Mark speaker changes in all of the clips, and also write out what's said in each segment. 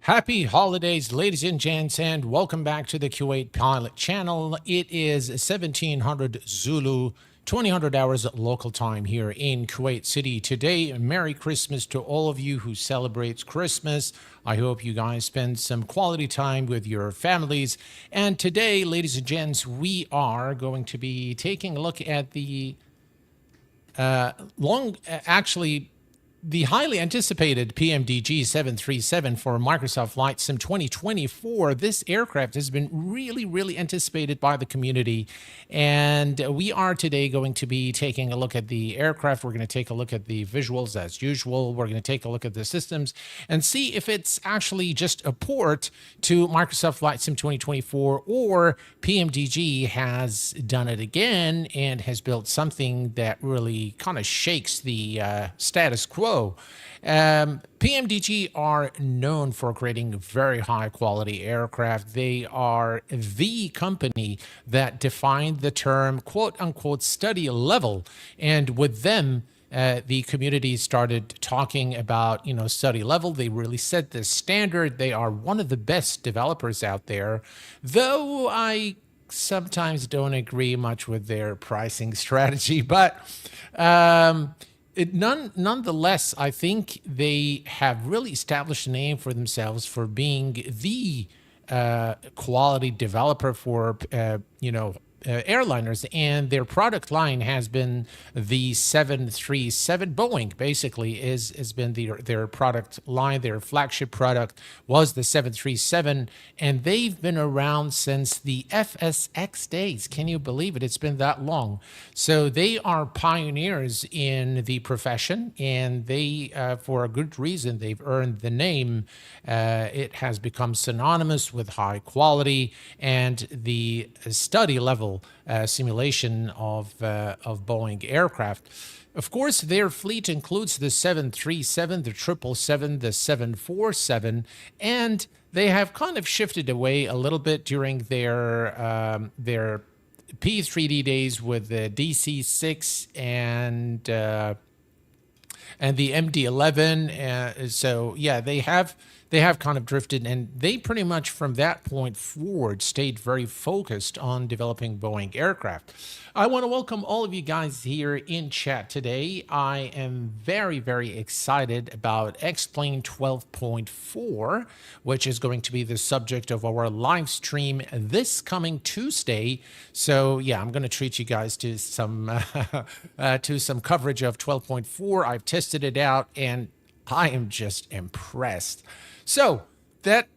Speaker 1: Happy holidays, ladies and gents, and welcome back to the Kuwait Pilot channel. It is 1700 Zulu, 2000 hours local time here in Kuwait City today. Merry Christmas to all of you who celebrate Christmas. I hope you guys spend some quality time with your families. And today, ladies and gents, we are going to be taking a look at the the highly anticipated PMDG 737 for Microsoft Flight Sim 2024. This aircraft has been really anticipated by the community, and we are today going to be taking a look at the aircraft. We're going to take a look at the visuals as usual. We're going to take a look at the systems and see if it's actually just a port to Microsoft Flight Sim 2024, or PMDG has done it again and has built something that really kind of shakes the status quo. PMDG are known for creating very high quality aircraft. They are the company that defined the term quote unquote study level. And with them, the community started talking about, study level. They really set the standard. They are one of the best developers out there, though I sometimes don't agree much with their pricing strategy, but nonetheless, I think they have really established a name for themselves for being the quality developer for airliners, and their product line has been the 737. Boeing basically has been their product line. Their flagship product was the 737, and they've been around since the FSX days. Can you believe it? It's been that long. So they are pioneers in the profession, and they, for a good reason, they've earned the name. It has become synonymous with high quality and the study level simulation of Boeing aircraft. Of course, their fleet includes the 737, the 777, the 747, and they have kind of shifted away a little bit during their P3D days with the DC-6 and the MD-11. So yeah, they have kind of drifted, and they pretty much from that point forward stayed very focused on developing Boeing aircraft. I want to welcome all of you guys here in chat today. I am very excited about X-Plane 12.4, which is going to be the subject of our live stream this coming Tuesday. So yeah, I'm going to treat you guys to some coverage of 12.4. I've tested it out, and I am just impressed. So that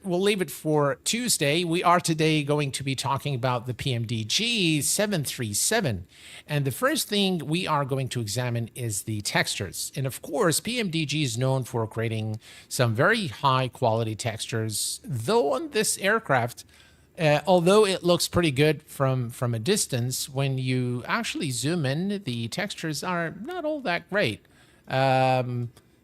Speaker 1: we'll leave it for Tuesday. We are today going to be talking about the PMDG 737. And the first thing we are going to examine is the textures. And of course, PMDG is known for creating some very high quality textures, though on this aircraft, although it looks pretty good from a distance, when you actually zoom in, the textures are not all that great.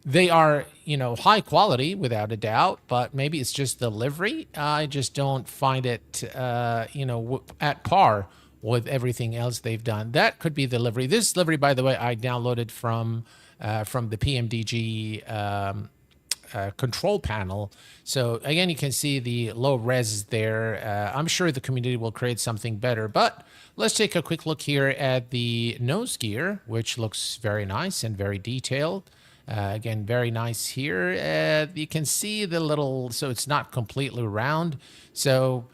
Speaker 1: They are, high quality without a doubt, but maybe it's just the livery. I just don't find it, at par with everything else they've done. That could be the livery. This livery, by the way, I downloaded from the PMDG control panel. So again, you can see the low res there. I'm sure the community will create something better, but let's take a quick look here at the nose gear, which looks very nice and very detailed. Again, very nice here. You can see the little, so it's not completely round. So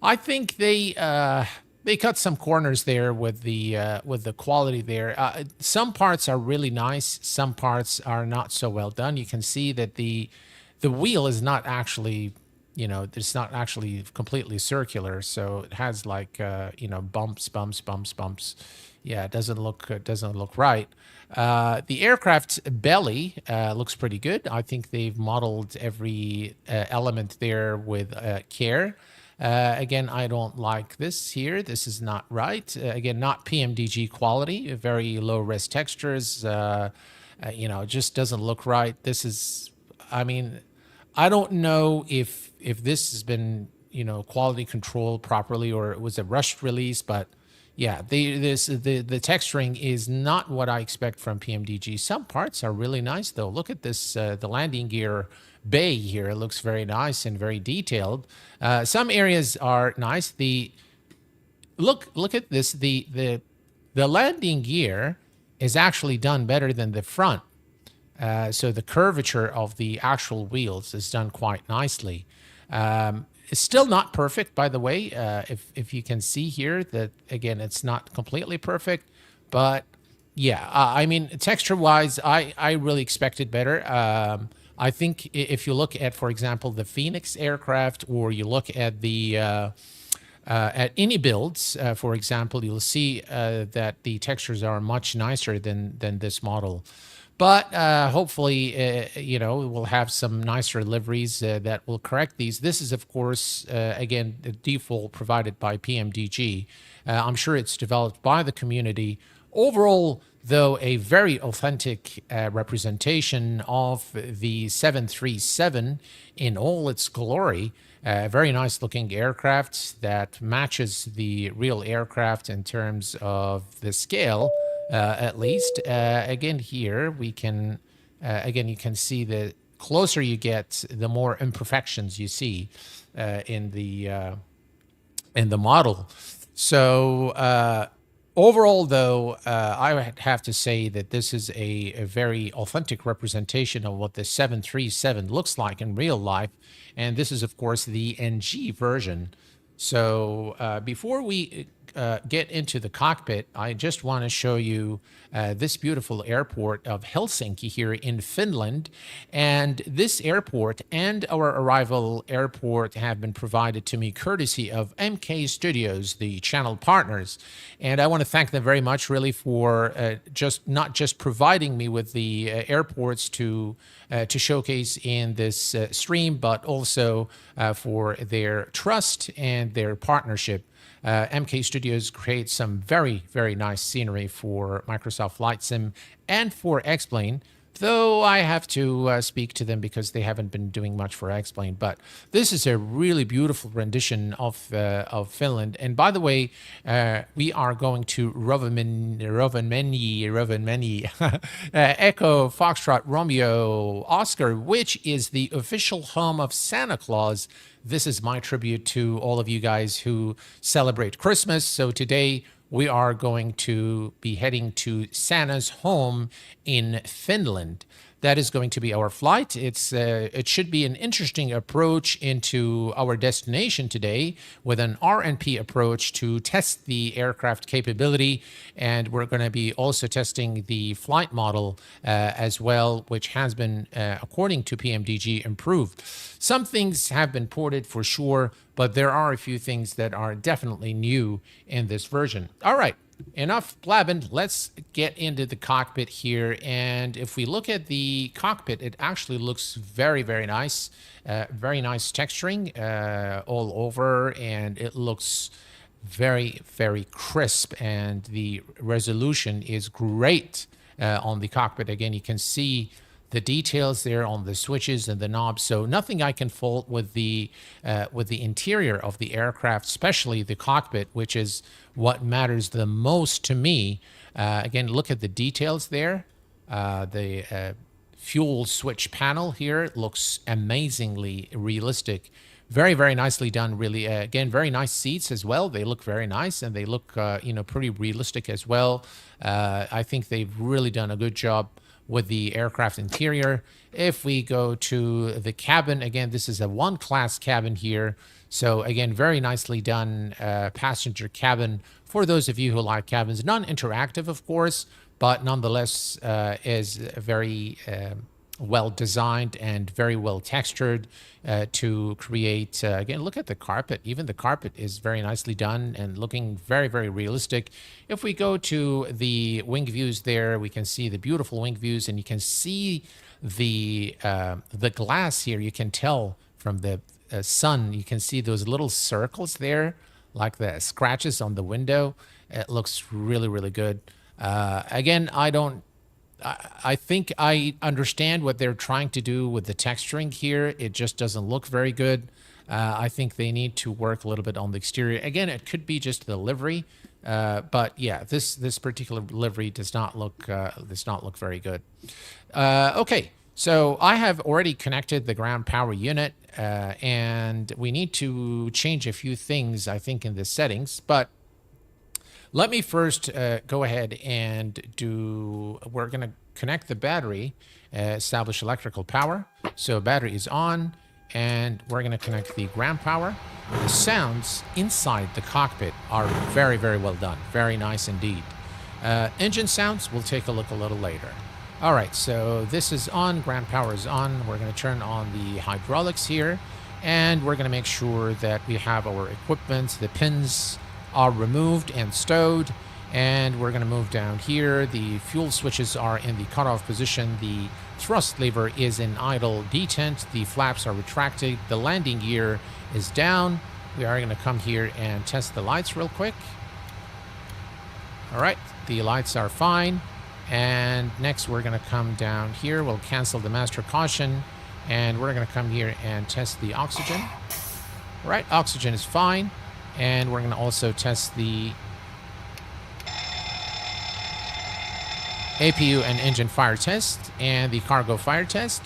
Speaker 1: I think they cut some corners there with the quality there. Some parts are really nice. Some parts are not so well done. You can see that the wheel is not actually, it's not actually completely circular. So it has like, bumps. Yeah, it doesn't look right. The aircraft belly looks pretty good. I think they've modeled every element there with care. Again, I don't like this here. This is not right. Again, not PMDG quality. Very low res textures. It just doesn't look right. This is, I don't know if this has been, quality controlled properly, or it was a rushed release, but Yeah, the texturing is not what I expect from PMDG. Some parts are really nice though. Look at this, the landing gear bay here. It looks very nice and very detailed. Some areas are nice. Look at this. The landing gear is actually done better than the front. So the curvature of the actual wheels is done quite nicely. It's still not perfect, by the way. If you can see here that, again, it's not completely perfect. But yeah, I mean, texture-wise, I really expected better. I think if you look at, for example, the Phoenix aircraft, or you look at the at any builds, for example, you'll see that the textures are much nicer than this model. But hopefully, we'll have some nicer liveries that will correct these. This is, of course, again, the default provided by PMDG. I'm sure it's developed by the community. Overall, though, a very authentic representation of the 737 in all its glory. Very nice looking aircraft that matches the real aircraft in terms of the scale. At least, again, here we can, again, you can see the closer you get, the more imperfections you see in the model. So overall, though, I would have to say that this is a very authentic representation of what the 737 looks like in real life. And this is, of course, the NG version. So before we get into the cockpit, I just want to show you this beautiful airport of Helsinki here in Finland. And this airport and our arrival airport have been provided to me courtesy of MK Studios, the channel partners. And I want to thank them very much, really, for not just providing me with the airports to showcase in this stream, but also for their trust and their partnership. MK Studios creates some very, very nice scenery for Microsoft Flight Sim and for X-Plane, though I have to speak to them because they haven't been doing much for X-Plane. But this is a really beautiful rendition of Finland. And by the way, we are going to Rovaniemi, Echo Foxtrot Romeo Oscar, which is the official home of Santa Claus. This is my tribute to all of you guys who celebrate Christmas. So today we are going to be heading to Santa's home in Finland. That is going to be our flight. It should be an interesting approach into our destination today with an RNP approach to test the aircraft capability. And we're going to be also testing the flight model as well, which has been, according to PMDG, improved. Some things have been ported for sure, but there are a few things that are definitely new in this version. All right. Enough blabbing. Let's get into the cockpit here. And if we look at the cockpit, it actually looks very, very nice. Very nice texturing all over. And it looks very, very crisp. And the resolution is great on the cockpit. Again, you can see the details there on the switches and the knobs. So nothing I can fault with the interior of the aircraft, especially the cockpit, which is what matters the most to me. Again, look at the details there. The fuel switch panel here looks amazingly realistic. Very, very nicely done, really. Again, very nice seats as well. They look very nice, and they look, pretty realistic as well. I think they've really done a good job with the aircraft interior. If we go to the cabin, again, this is a one-class cabin here. So again, very nicely done passenger cabin for those of you who like cabins. Non-interactive, of course, but nonetheless is very well designed and very well textured to create, again, look at the carpet. Even the carpet is very nicely done and looking very, very realistic. If we go to the wing views there, we can see the beautiful wing views, and you can see the glass here. You can tell from the sun, you can see those little circles there, like the scratches on the window. It looks really, really good. Again, I think I understand what they're trying to do with the texturing here. It just doesn't look very good. I think they need to work a little bit on the exterior. Again, it could be just the livery, but yeah, this particular livery does not look very good. Okay, so I have already connected the ground power unit, and we need to change a few things, I think, in the settings. But let me first go ahead and we're going to connect the battery, establish electrical power. So battery is on, and we're going to connect the ground power. The sounds inside the cockpit are very, very well done. Very nice indeed. Engine sounds, we'll take a look a little later. All right, so this is on, ground power is on. We're going to turn on the hydraulics here, and we're going to make sure that we have our equipment. The pins are removed and stowed, and we're going to move down here. The fuel switches are in the cutoff position. The thrust lever is in idle detent. The flaps are retracted. The landing gear is down. We are going to come here and test the lights real quick. All right, the lights are fine. And next we're going to come down here. We'll cancel the master caution, and we're going to come here and test the oxygen. All right, oxygen is fine. And we're going to also test the APU and engine fire test and the cargo fire test.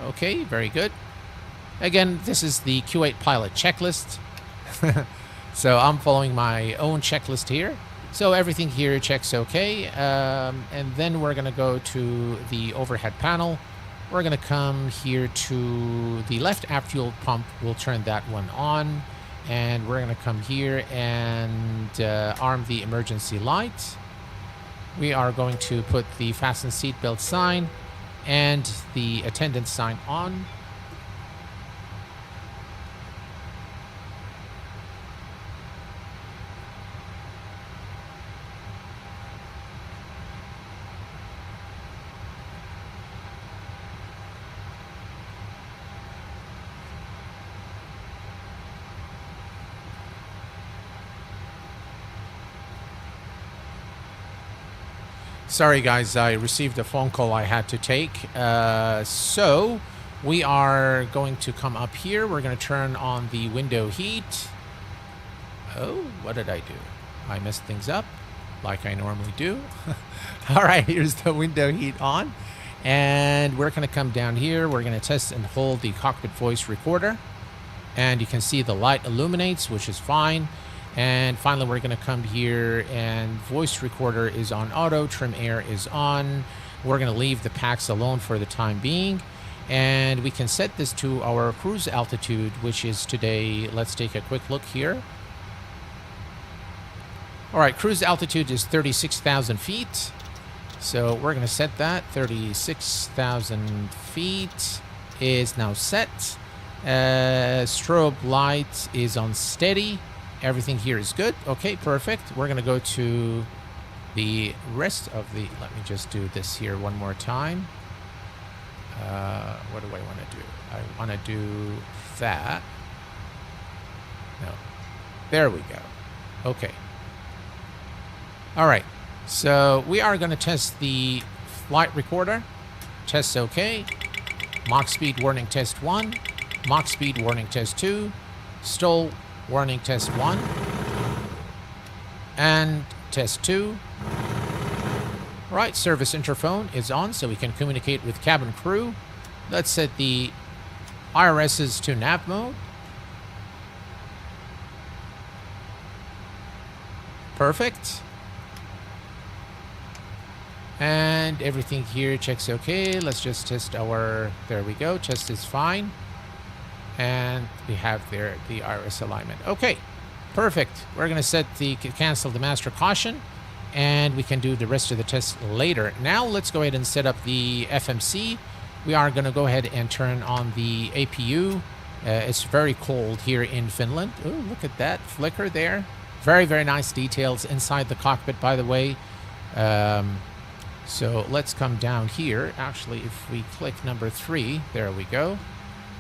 Speaker 1: Okay, very good. Again, this is the Q8 pilot checklist. So I'm following my own checklist here. So everything here checks okay. And then we're going to go to the overhead panel. We're going to come here to the left aft fuel pump. We'll turn that one on. And we're going to come here and arm the emergency light. We are going to put the fasten seatbelt sign and the attendant sign on. Sorry, guys, I received a phone call I had to take. So we are going to come up here. We're going to turn on the window heat. Oh, what did I do? I messed things up like I normally do. All right, here's the window heat on. And we're going to come down here. We're going to test and hold the cockpit voice recorder. And you can see the light illuminates, which is fine. And finally, we're going to come here, and voice recorder is on auto, trim air is on. We're going to leave the packs alone for the time being. And we can set this to our cruise altitude, which is today. Let's take a quick look here. All right, cruise altitude is 36,000 feet. So we're going to set that. 36,000 feet is now set. Strobe light is on steady. Everything here is good. Okay, perfect. We're going to go to the rest of the... Let me just do this here one more time. What do I want to do? I want to do that. No. There we go. Okay. All right. So we are going to test the flight recorder. Test okay. Mach speed warning test 1. Mach speed warning test 2. Stall warning test 1 and test 2. Right, service interphone is on, so we can communicate with cabin crew. Let's set the IRSs to nav mode. Perfect. And everything here checks okay. Let's just test our... There we go. Test is fine. And we have there the iris alignment. Okay, perfect. We're going to cancel the master caution, and we can do the rest of the test later. Now let's go ahead and set up the FMC. We are going to go ahead and turn on the APU. It's very cold here in Finland. Oh, look at that flicker there. Very, very nice details inside the cockpit, by the way. So let's come down here. Actually, if we click number 3, there we go.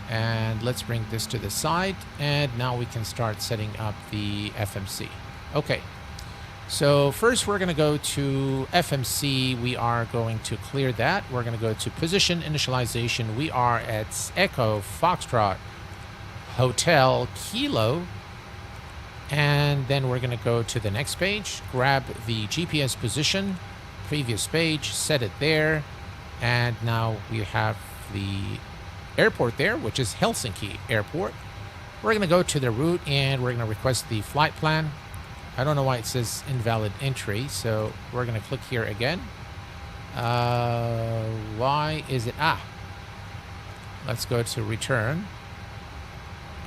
Speaker 1: And let's bring this to the side, and now we can start setting up the FMC. Okay, so first we're going to go to FMC. We are going to clear that. We're going to go to position initialization. We are at Echo Foxtrot Hotel Kilo. And then we're going to go to the next page, grab the GPS position, previous page, set it there. And now we have the airport there, which is Helsinki Airport. We're going to go to the route and we're going to request the flight plan. I don't know why it says invalid entry, so we're going to click here again. Why is it? Let's go to return.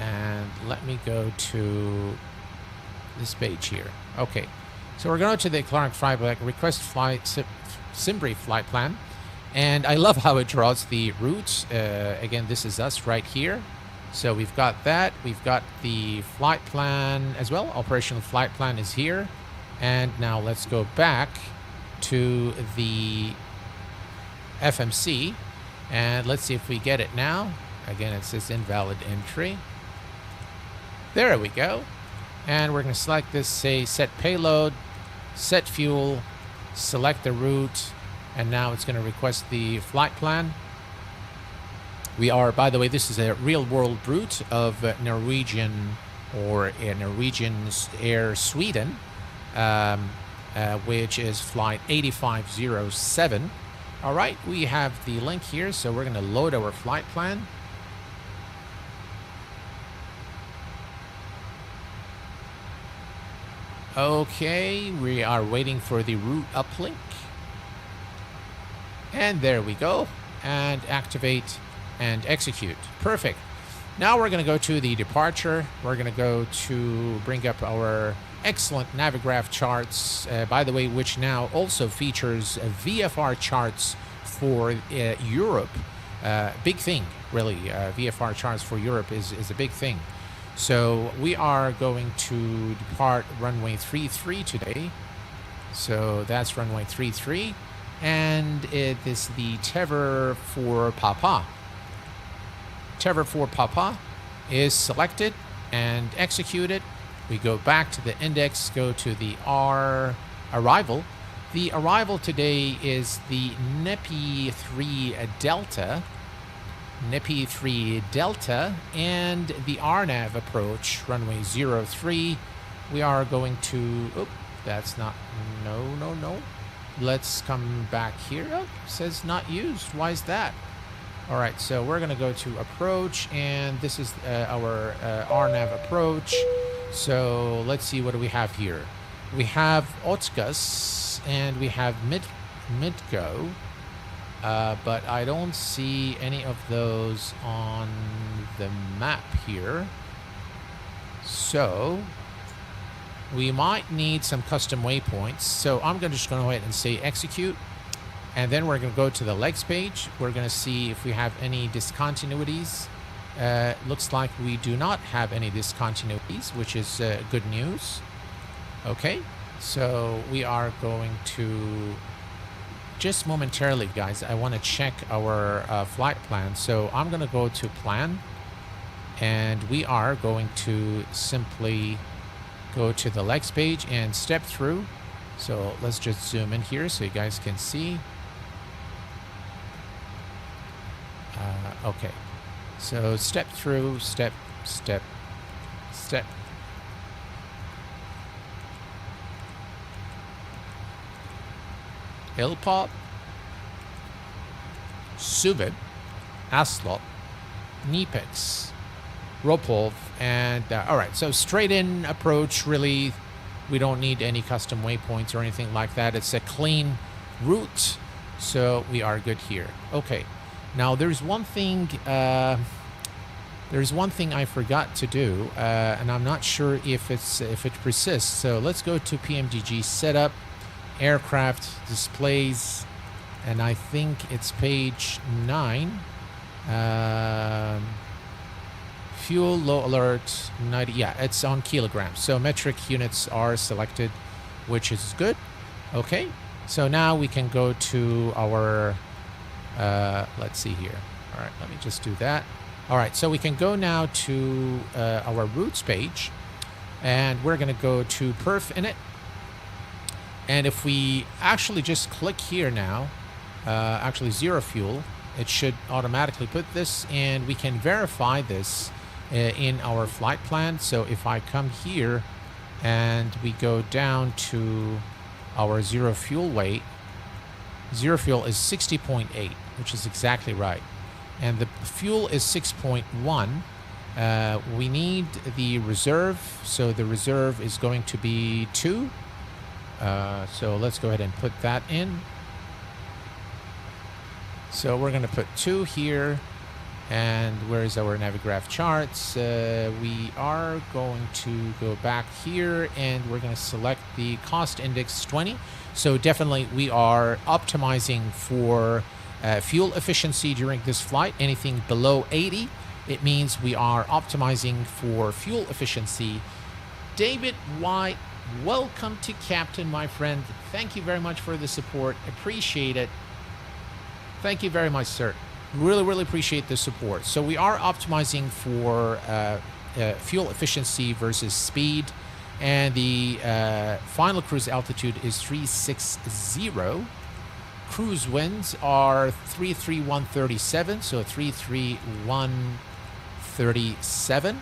Speaker 1: And let me go to this page here. Okay, so we're going to the Clark Freiburg request flight Simbrief flight plan. And I love how it draws the routes. Again, this is us right here. So we've got that. We've got the flight plan as well. Operational flight plan is here. And now let's go back to the FMC. And let's see if we get it now. Again, it says invalid entry. There we go. And we're going to select this, say set payload, set fuel, select the route. And now it's going to request the flight plan. We are, by the way, this is a real world route of Norwegian or Norwegian Air Sweden, which is flight 8507. All right, we have the link here, so we're going to load our flight plan. Okay, we are waiting for the route uplink. And there we go. And activate and execute. Perfect. Now we're going to go to the departure. We're going to go to bring up our excellent Navigraph charts, by the way, which now also features VFR charts for Europe. Big thing, really. VFR charts for Europe is a big thing. So we are going to depart runway 33 today. So that's runway 33. And it is the Tever for Papa. Tever for Papa is selected and executed. We go back to the index, go to the R arrival. The arrival today is the Nepi 3 Delta. Nepi 3 Delta and the RNAV approach, runway 03. We are going to, that's not, no. Let's come back here. Oh, it says not used. Why is that? All right, so we're going to go to approach, and this is our RNAV approach. So let's see, what do we have here? We have Otgas, and we have Midgo, but I don't see any of those on the map here. So we might need some custom waypoints. So I'm just going to go ahead and say execute. And then we're going to go to the legs page. We're going to see if we have any discontinuities. Looks like we do not have any discontinuities, which is good news. Okay, so we are going to, just momentarily, guys, I want to check our flight plan. So I'm going to go to plan, and we are going to simply go to the legs page and step through. So let's just zoom in here so you guys can see. Okay, so step through, step. Ilpop, Subid, Aslop, Nipix, Ropov, and all right, so straight in approach. Really, we don't need any custom waypoints or anything like that. It's a clean route, so we are good here. Okay, now there's one thing I forgot to do, and I'm not sure if it persists. So let's go to PMDG setup, aircraft displays, and I think it's page 9. Fuel low alert 90. Yeah, it's on kilograms. So metric units are selected, which is good. Okay, so now we can go to our let's see here. All right, let me just do that. All right, so we can go now to our routes page, and we're going to go to perf init. And if we actually just click here now, actually zero fuel, it should automatically put this, and we can verify this in our flight plan. So if I come here and we go down to our zero fuel weight, zero fuel is 60.8, which is exactly right. And the fuel is 6.1. We need the reserve. So the reserve is going to be 2. So let's go ahead and put that in. So we're going to put 2 here. And where's our Navigraph charts? We are going to go back here and we're going to select the cost index 20. So definitely we are optimizing for fuel efficiency during this flight. Anything below 80, it means we are optimizing for fuel efficiency. David White, welcome to Captain, my friend. Thank you very much for the support. Appreciate it. Thank you very much, sir. Really appreciate the support. So we are optimizing for fuel efficiency versus speed. And the final cruise altitude is 360. Cruise winds are 33137, so 33137.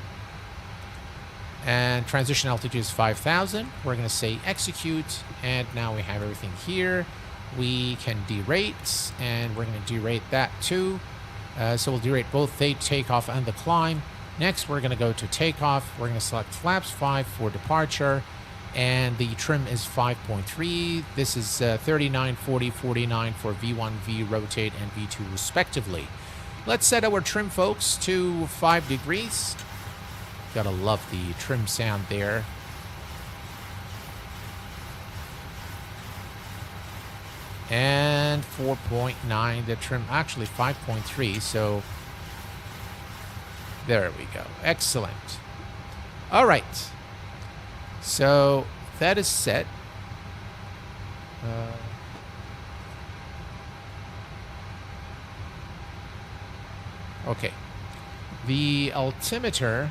Speaker 1: And transition altitude is 5,000. We're going to say execute, and now we have everything here. We can derate, and we're going to derate that too. So we'll derate both the takeoff and the climb. Next, we're going to go to takeoff. We're going to select flaps 5 for departure, and the trim is 5.3. This is 39, 40, 49 for V1, V rotate, and V2 respectively. Let's set our trim, folks, to 5 degrees. Gotta love the trim sound there. And 4.9, the trim, actually 5.3, so there we go. Excellent. All right. So that is set. Okay. The altimeter,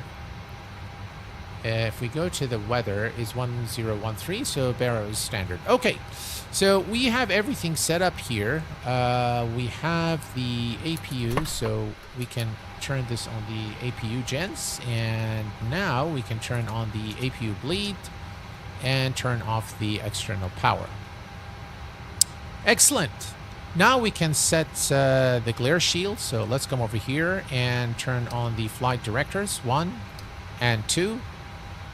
Speaker 1: if we go to the weather, is 1013, so Barrow is standard. Okay, so we have everything set up here. We have the APU, so we can turn this on the APU gens, and now we can turn on the APU bleed and turn off the external power. Excellent. Now we can set the glare shield, so let's come over here and turn on the flight directors 1 and 2.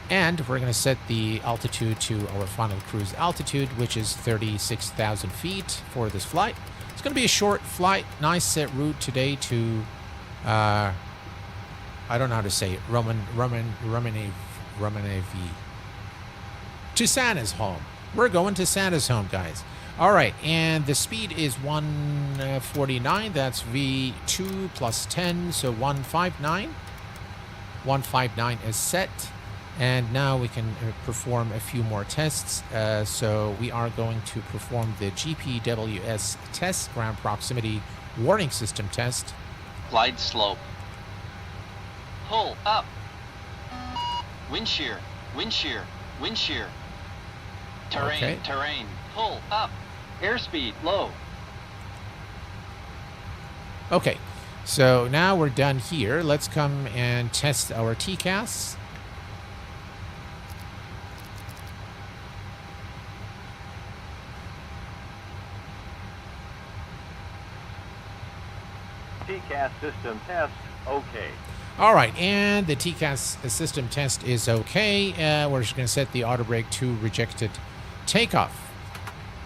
Speaker 1: And we're going to set the altitude to our final cruise altitude, which is 36,000 feet for this flight. It's going to be a short flight, nice route today to, I don't know how to say it, Romanevi. To Santa's home. We're going to Santa's home, guys. All right, and the speed is 149. That's V2 plus 10, so 159. 159 is set. And now we can perform a few more tests. So we are going to perform the GPWS test, ground proximity warning system test.
Speaker 2: Glide slope. Pull up. Wind shear, wind shear, wind shear. Terrain,
Speaker 1: okay.
Speaker 2: Terrain. Pull up. Airspeed low.
Speaker 1: Okay, so now we're done here. Let's come and test our TCAS.
Speaker 3: TCAS system test, okay.
Speaker 1: All right, and the TCAS system test is okay. We're just going to set the auto brake to rejected takeoff.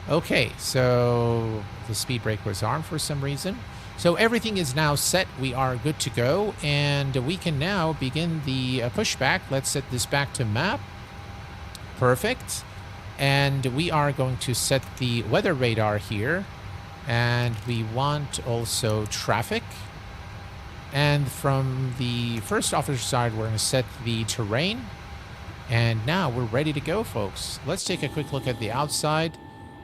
Speaker 1: Okay, so the speed brake was on for some reason. So everything is now set. We are good to go, and we can now begin the pushback. Let's set this back to map. Perfect. And we are going to set the weather radar here. And we want also traffic. And from the first officer side, we're going to set the terrain. And now we're ready to go, folks. Let's take a quick look at the outside.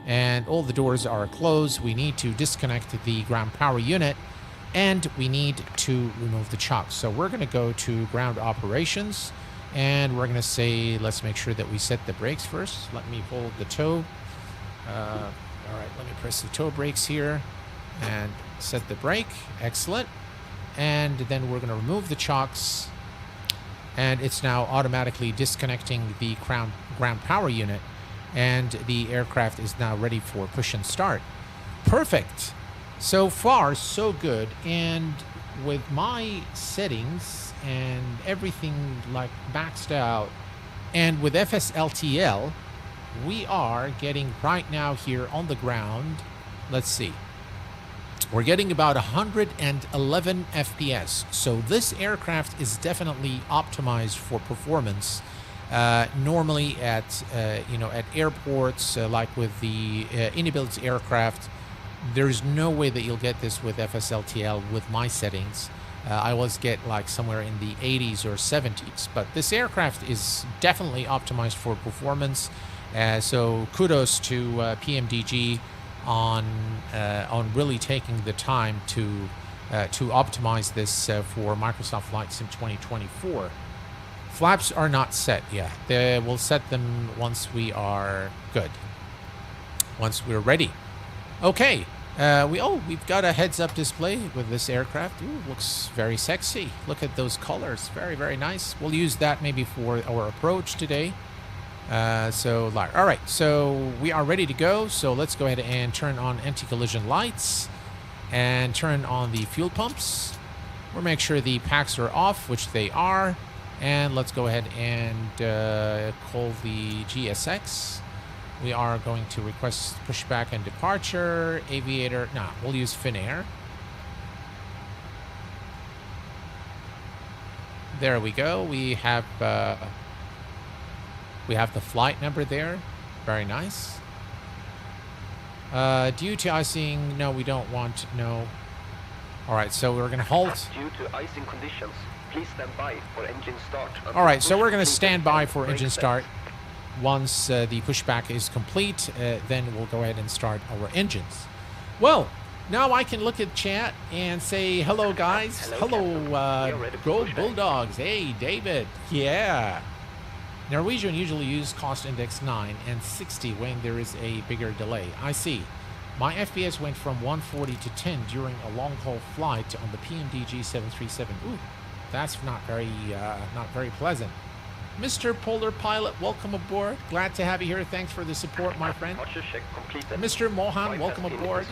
Speaker 1: And all the doors are closed. We need to disconnect the ground power unit. And we need to remove the chocks. So we're going to go to ground operations. And we're going to say, let's make sure that we set the brakes first. Let me hold the toe. All right, let me press the toe brakes here and set the brake. Excellent. And then we're going to remove the chocks. and it's now automatically disconnecting the ground power unit, and the aircraft is now ready for push and start. Perfect. So far, so good. And with my settings and everything like maxed out, and with FSLTL, we are getting right now here on the ground, let's see, we're getting about 111 FPS. So this aircraft is definitely optimized for performance. Normally at at airports, like with the inbuilt aircraft, there's no way that you'll get this with FSLTL with my settings. I always get like somewhere in the 80s or 70s, but this aircraft is definitely optimized for performance. So kudos to PMDG on really taking the time to optimize this for Microsoft Flight Sim 2024. Flaps are not set yet. We'll set them once we are good, once we're ready. Okay, we've got a heads-up display with this aircraft. Ooh, looks very sexy. Look at those colors, very, very nice. We'll use that maybe for our approach today. All right, so we are ready to go. So let's go ahead and turn on anti-collision lights and turn on the fuel pumps. We'll make sure the packs are off, which they are. And let's go ahead and call the GSX. We are going to request pushback and departure. Aviator, we'll use Finnair. There we go. We have the flight number there. Very nice. Due to icing, no, we don't want, no. All right, so we're going to halt.
Speaker 4: Due to icing conditions, please stand by for engine start.
Speaker 1: All right, so we're going to stand by for engine start. Once the pushback is complete, then we'll go ahead and start our engines. Well, now I can look at chat and say, hello, guys. Hello, Go Bulldogs. Hey, David. Yeah. Norwegian usually use cost index 9 and 60 when there is a bigger delay. I see. My FPS went from 140 to 10 during a long-haul flight on the PMDG 737. Ooh, that's not very pleasant. Mr. Polar Pilot, welcome aboard. Glad to have you here. Thanks for the support, my friend. Mr. Mohan, welcome aboard.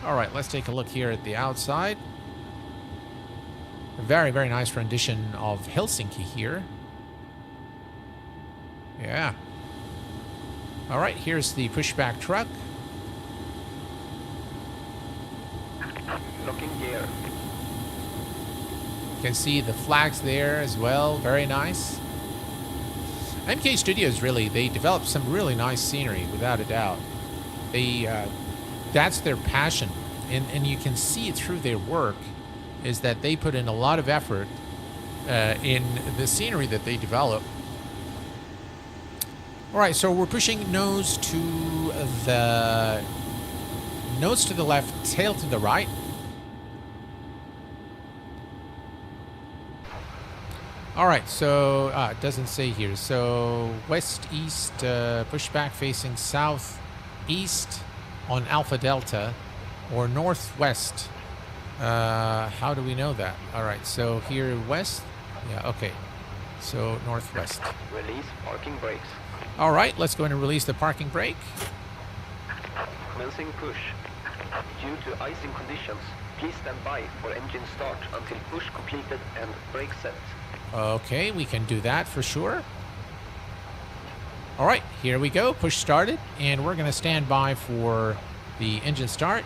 Speaker 1: All right, let's take a look here at the outside. A very, very nice rendition of Helsinki here. Yeah. All right, here's the pushback truck.
Speaker 4: Locking gear.
Speaker 1: You can see the flags there as well. Very nice. MK Studios, really, they develop some really nice scenery, without a doubt. That's their passion. And you can see it through their work, is that they put in a lot of effort in the scenery that they develop. All right, so we're pushing nose to the left, tail to the right. All right, so it doesn't say here. So west-east pushback facing south-east on Alpha Delta, or northwest. How do we know that? All right, so here west. Yeah, okay. So northwest.
Speaker 4: Release parking brakes.
Speaker 1: All right, let's go ahead and release the parking brake.
Speaker 4: Commencing push. Due to icing conditions, please stand by for engine start until push completed and brake set.
Speaker 1: Okay, we can do that for sure. All right, here we go. Push started, and we're going to stand by for the engine start.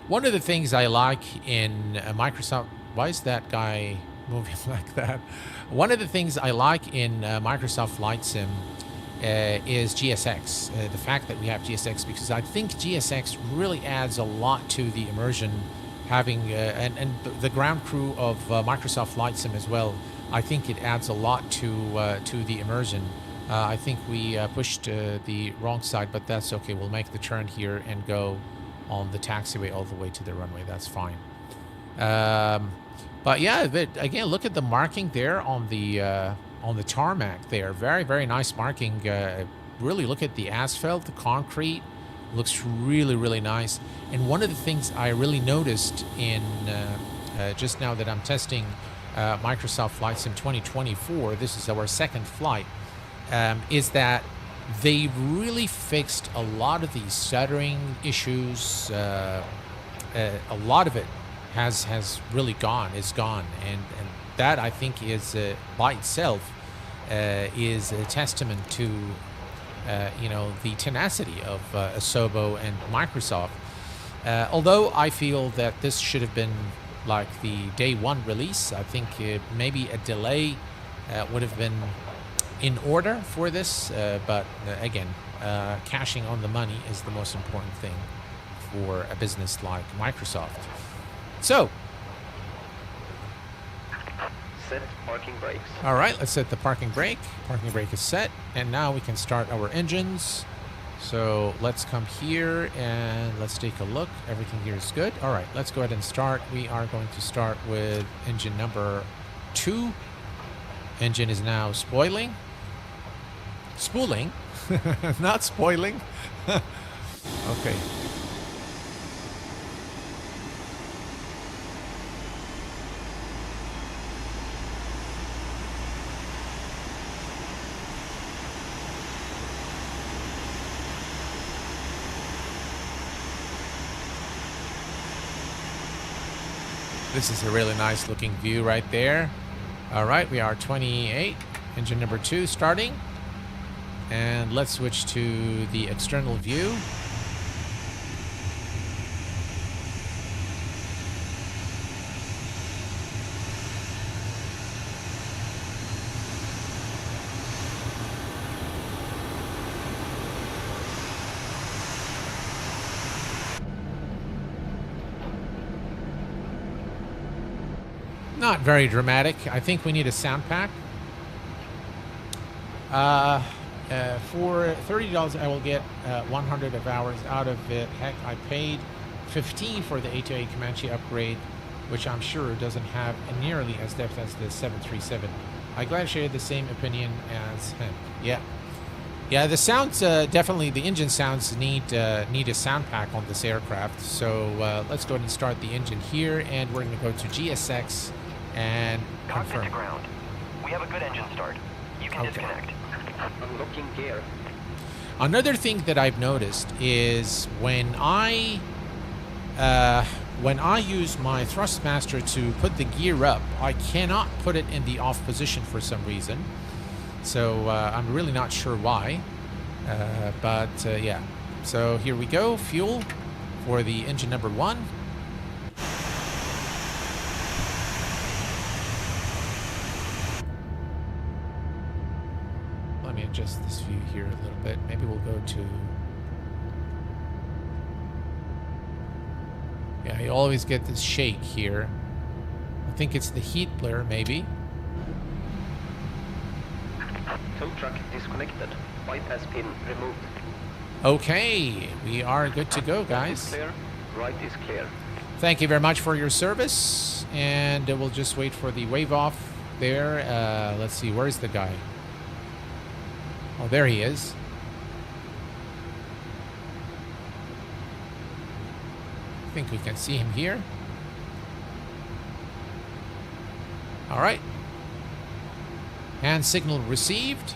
Speaker 1: One of the things I like in Microsoft... Why is that guy moving like that? One of the things I like in Microsoft Flight Sim is GSX. The fact that we have GSX, because I think GSX really adds a lot to the immersion. Having and the ground crew of Microsoft Flight Sim as well. I think it adds a lot to the immersion. I think we pushed the wrong side, but that's okay. We'll make the turn here and go on the taxiway all the way to the runway. That's fine. But yeah, again, look at the marking there on the tarmac there. Very, very nice marking. Really look at the asphalt, the concrete. Looks really, really nice. And one of the things I really noticed in just now that I'm testing Microsoft Flight Sim 2024, this is our second flight, is that they really fixed a lot of these stuttering issues. A lot of it has really is gone, and that I think is by itself is a testament to the tenacity of Asobo and Microsoft. Although I feel that this should have been like the day one release, I think maybe a delay would have been in order for this. But again, cashing on the money is the most important thing for a business like Microsoft. So,
Speaker 4: set parking brakes.
Speaker 1: All right, let's set the parking brake. Parking brake is set, and now we can start our engines. So let's come here and let's take a look. Everything here is good. All right, let's go ahead and start. We are going to start with engine number 2. Engine is now spooling, not spoiling. Okay. This is a really nice looking view right there. All right, we are 28. Engine number 2 starting. And let's switch to the external view. Not very dramatic. I think we need a sound pack. For $30, I will get 100 of hours out of it. Heck, I paid $15 for the A2A Comanche upgrade, which I'm sure doesn't have nearly as depth as the 737. I glad I shared the same opinion as him. Yeah, the sounds definitely. The engine sounds need a sound pack on this aircraft. So let's go ahead and start the engine here, and we're going to go to GSX and
Speaker 4: Cockpit
Speaker 1: confirm.
Speaker 4: to ground. We have a good engine start. You can disconnect. Unlocking gear.
Speaker 1: Another thing that I've noticed is when I use my Thrustmaster to put the gear up, I cannot put it in the off position for some reason. So I'm really not sure why. But yeah. So here we go. Fuel for the engine number 1. Let me adjust this view here a little bit. Maybe we'll go to... Yeah, you always get this shake here. I think it's the heat blur, maybe.
Speaker 4: Tow truck disconnected. Bypass pin removed.
Speaker 1: Okay, we are good to go, guys.
Speaker 4: Clear. Right is clear.
Speaker 1: Thank you very much for your service, and we'll just wait for the wave off there. Let's see, where's the guy? Oh, there he is. I think we can see him here. All right. Hand signal received.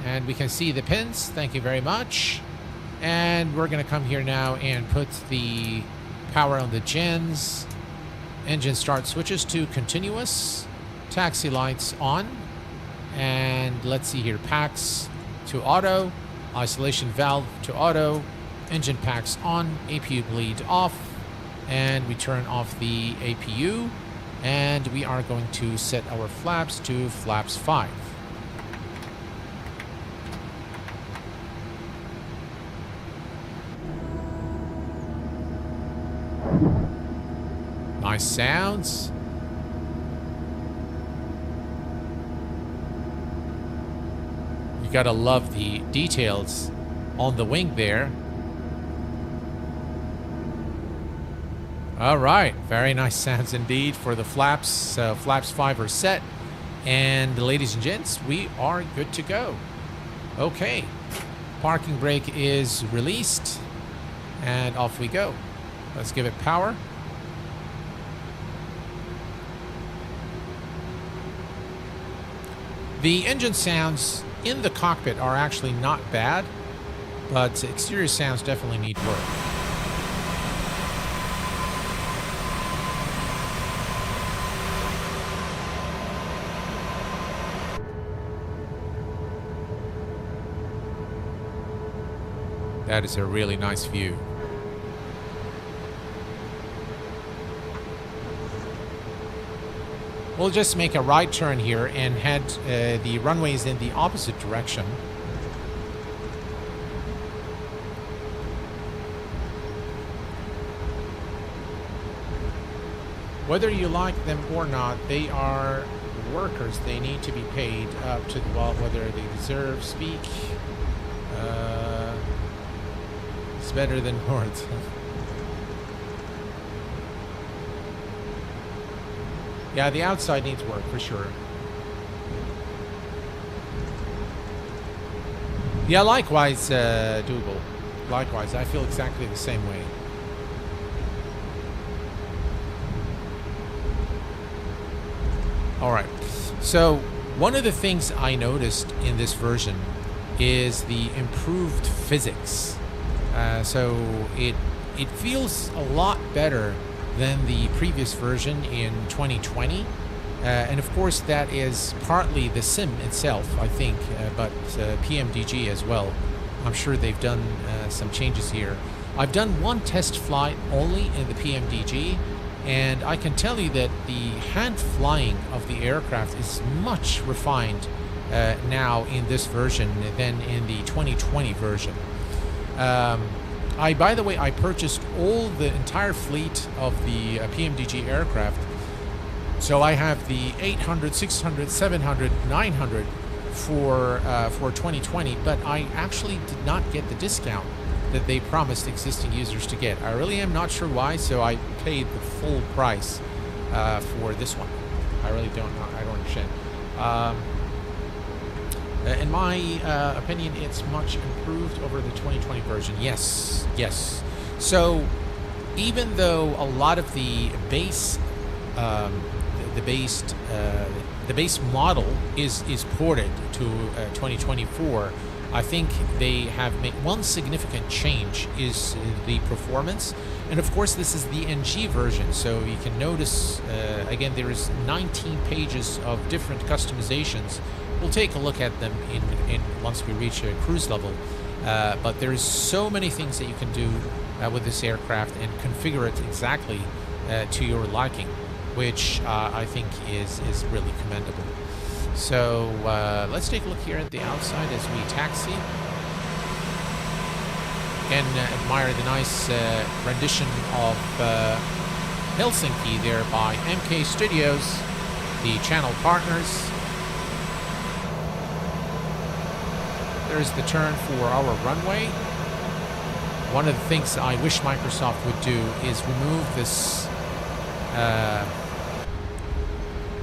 Speaker 1: And we can see the pins. Thank you very much. And we're going to come here now and put the power on the gens. Engine start switches to continuous. Taxi lights on. And let's see here. Packs to auto. Isolation valve to auto. Engine packs on. APU bleed off. And we turn off the APU. And we are going to set our flaps to flaps 5. Nice sounds. You gotta love the details on the wing there. All right, very nice sounds indeed for the flaps. Flaps 5 are set. And ladies and gents, we are good to go. Okay. Parking brake is released, and off we go. Let's give it power. The engine sounds in the cockpit are actually not bad, but exterior sounds definitely need work. That is a really nice view. We'll just make a right turn here and head the runways in the opposite direction. Whether you like them or not, they are workers. They need to be paid up to whether they deserve. Speak. It's better than words. Yeah, the outside needs work for sure. Yeah, likewise, Dougal. Likewise, I feel exactly the same way. All right. So one of the things I noticed in this version is the improved physics. So it feels a lot better than the previous version in 2020. And of course, that is partly the sim itself, I think, but PMDG as well. I'm sure they've done some changes here. I've done one test flight only in the PMDG, and I can tell you that the hand flying of the aircraft is much refined now in this version than in the 2020 version. By the way, I purchased the entire fleet of the PMDG aircraft. So I have the 800, 600, 700, 900 for 2020, but I actually did not get the discount that they promised existing users to get. I really am not sure why, so I paid the full price for this one. I really don't understand. In my opinion, it's much improved over the 2020 version. Yes. So even though a lot of the base model is ported to 2024, I think they have made one significant change is the performance. And of course, this is the NG version, so you can notice again there is 19 pages of different customizations. We'll take a look at them in once we reach a cruise level. But there's so many things that you can do with this aircraft and configure it exactly to your liking, which I think is really commendable. So let's take a look here at the outside as we taxi. And admire the nice rendition of Helsinki there by MK Studios, the channel partners. There's the turn for our runway. One of the things I wish Microsoft would do is remove this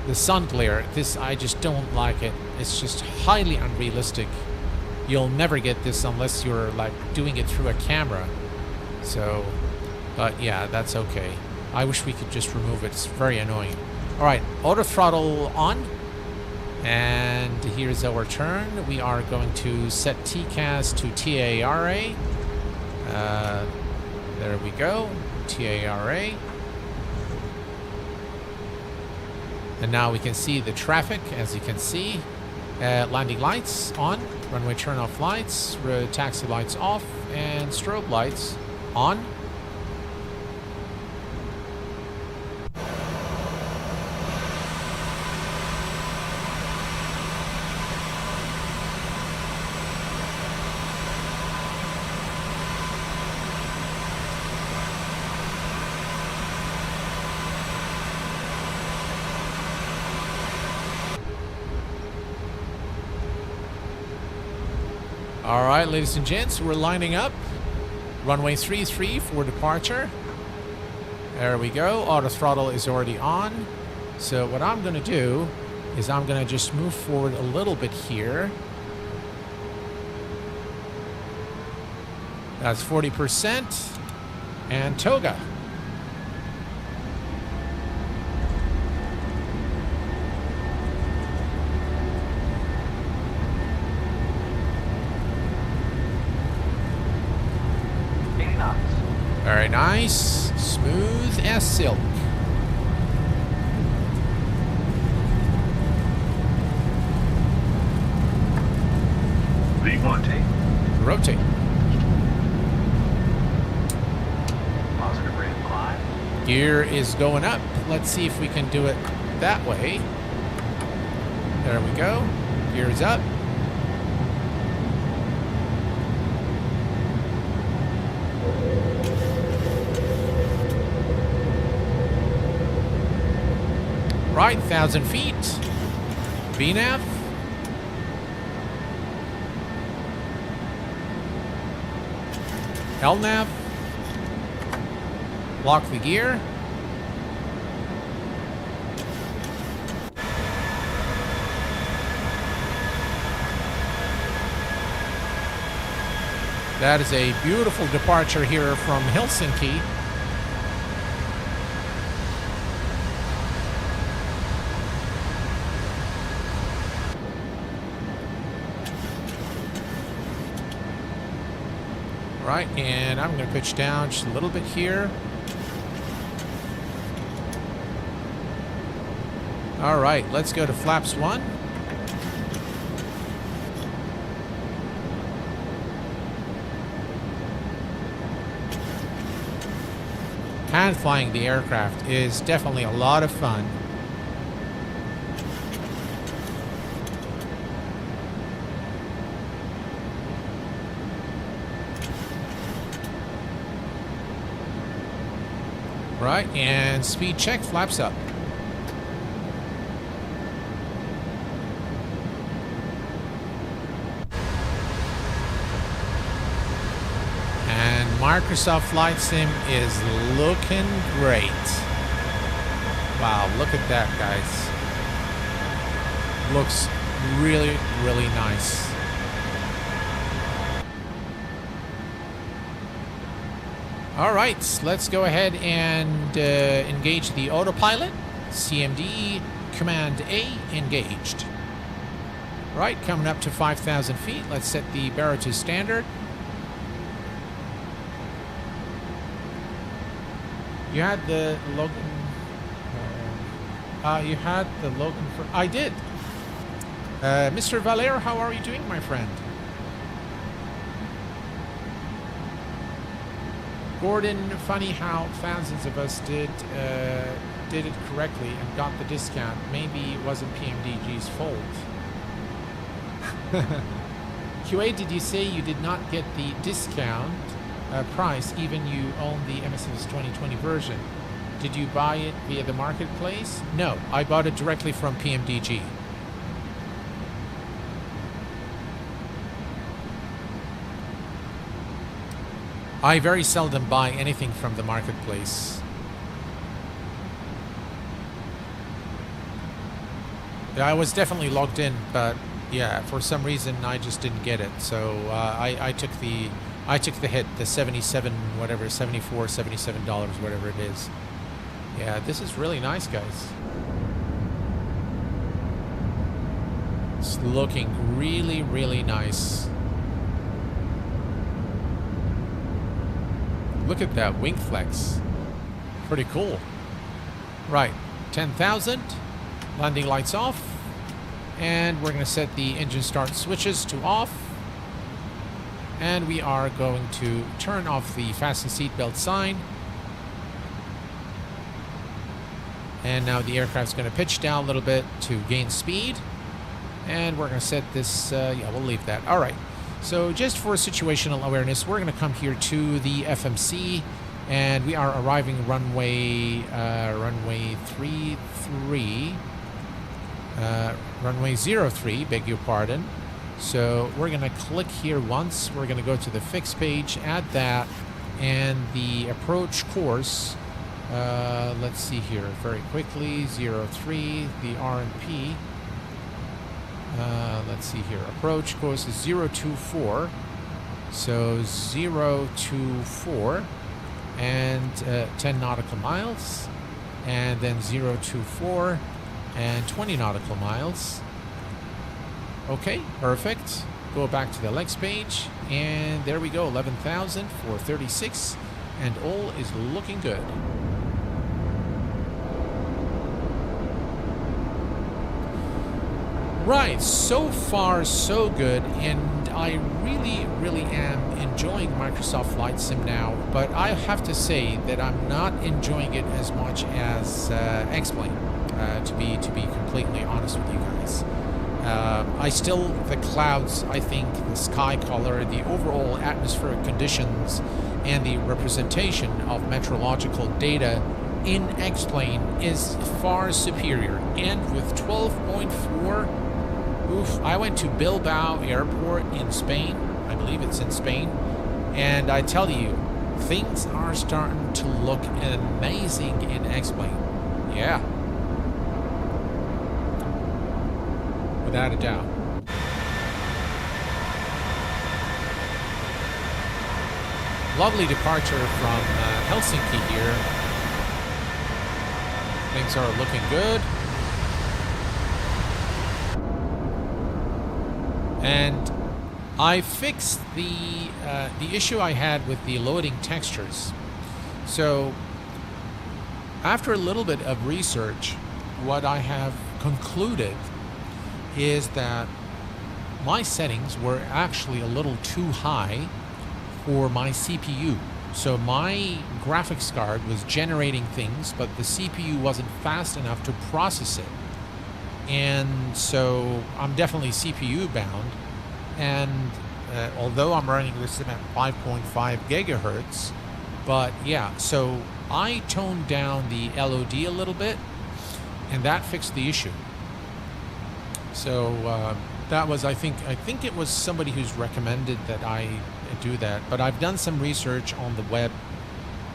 Speaker 1: the sun glare. I just don't like it. It's just highly unrealistic. You'll never get this unless you're like doing it through a camera. So, but yeah, that's okay. I wish we could just remove it. It's very annoying. All right, auto throttle on. And here's our turn. We are going to set TCAS to TARA. There we go, TARA. And now we can see the traffic, as you can see. Landing lights on, runway turn off lights, taxi lights off, and strobe lights on. All right, ladies and gents, we're lining up. Runway 33 for departure. There we go. Auto throttle is already on. So what I'm going to do is I'm going to just move forward a little bit here. That's 40%. And toga. Very nice. Smooth as silk.
Speaker 5: Rotate.
Speaker 1: Rotate.
Speaker 5: Positive rate of climb.
Speaker 1: Gear is going up. Let's see if we can do it that way. There we go. Gear is up. Right, 1,000 feet. VNAV. LNAV. Lock the gear. That is a beautiful departure here from Helsinki. Right, and I'm going to pitch down just a little bit here. All right, let's go to flaps 1. Hand flying the aircraft is definitely a lot of fun. Right, and speed check, flaps up. And Microsoft Flight Sim is looking great. Wow, look at that, guys. Looks really, really nice. All right, let's go ahead and engage the autopilot. CMD, Command A, engaged. Right, coming up to 5,000 feet. Let's set the Barrow to standard. You had the Logan... you had the Logan for... I did. Mr. Valero, how are you doing, my friend? Gordon, funny how thousands of us did it correctly and got the discount. Maybe it wasn't PMDG's fault. QA, did you say you did not get the discount price even you own the MSFS 2020 version? Did you buy it via the marketplace? No, I bought it directly from PMDG. I very seldom buy anything from the marketplace. Yeah, I was definitely logged in, but yeah, for some reason I just didn't get it. So I took the hit, the 77 whatever, 74, 77 dollars, whatever it is. Yeah, this is really nice, guys. It's looking really, really nice. Look at that wing flex. Pretty cool. Right, 10,000. Landing lights off. And we're going to set the engine start switches to off. And we are going to turn off the fasten seatbelt sign. And now the aircraft's going to pitch down a little bit to gain speed. And we're going to set this, yeah, we'll leave that. All right. So just for situational awareness, we're going to come here to the FMC, and we are arriving runway 03, beg your pardon. So we're going to click here once. We're going to go to the fix page, add that, and the approach course. Let's see here very quickly. 03, the RMP. Let's see here. Approach course is 024. So 0 to 4 and 10 nautical miles, and then 0 to 4 and 20 nautical miles. Okay, perfect. Go back to the Lex page, and there we go, 11,000 for 36, and all is looking good. Right, so far so good, and I really am enjoying Microsoft Flight Sim now, but I have to say that I'm not enjoying it as much as X-Plane, to be completely honest with you guys. The clouds, I think, the sky color, the overall atmospheric conditions, and the representation of meteorological data in X-Plane is far superior, and with 12.4, oof, I went to Bilbao Airport in Spain. I believe it's in Spain. And I tell you, things are starting to look amazing in X-Plane. Yeah. Without a doubt. Lovely departure from Helsinki here. Things are looking good. And I fixed the issue I had with the loading textures. So after a little bit of research, what I have concluded is that my settings were actually a little too high for my CPU. So my graphics card was generating things, but the CPU wasn't fast enough to process it. And so I'm definitely CPU bound, and although I'm running this at 5.5 gigahertz, but yeah, so I toned down the LOD a little bit, and that fixed the issue. So that was, I think it was somebody who's recommended that I do that, but I've done some research on the web,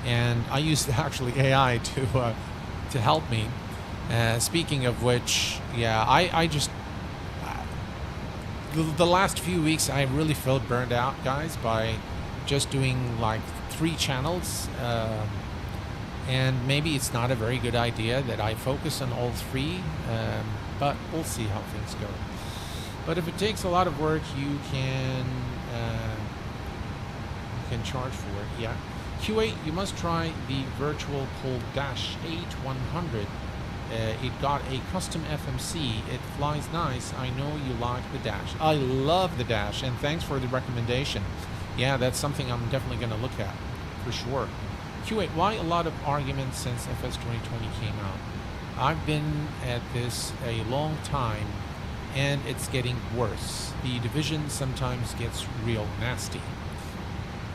Speaker 1: and I used actually AI to help me. Speaking of which, yeah, I just the last few weeks I really felt burned out, guys, by just doing like 3 channels, and maybe it's not a very good idea that I focus on all 3, but we'll see how things go. But if it takes a lot of work, you can charge for it. Yeah, Q8, you must try the virtual pull dash 8100. It got a custom FMC. It flies nice. I know you like the dash. I love the dash, and thanks for the recommendation. Yeah, that's something I'm definitely going to look at for sure. Q8, why a lot of arguments since FS 2020 came out? I've been at this a long time, and it's getting worse. The division sometimes gets real nasty.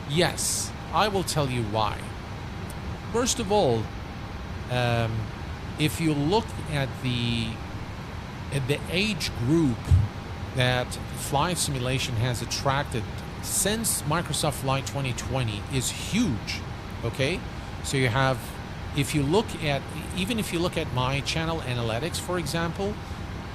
Speaker 1: Yes, I will tell you why. First of all, if you look at the age group that flight simulation has attracted since Microsoft Flight 2020 is huge. Okay, so you have, if you look at my channel analytics, for example,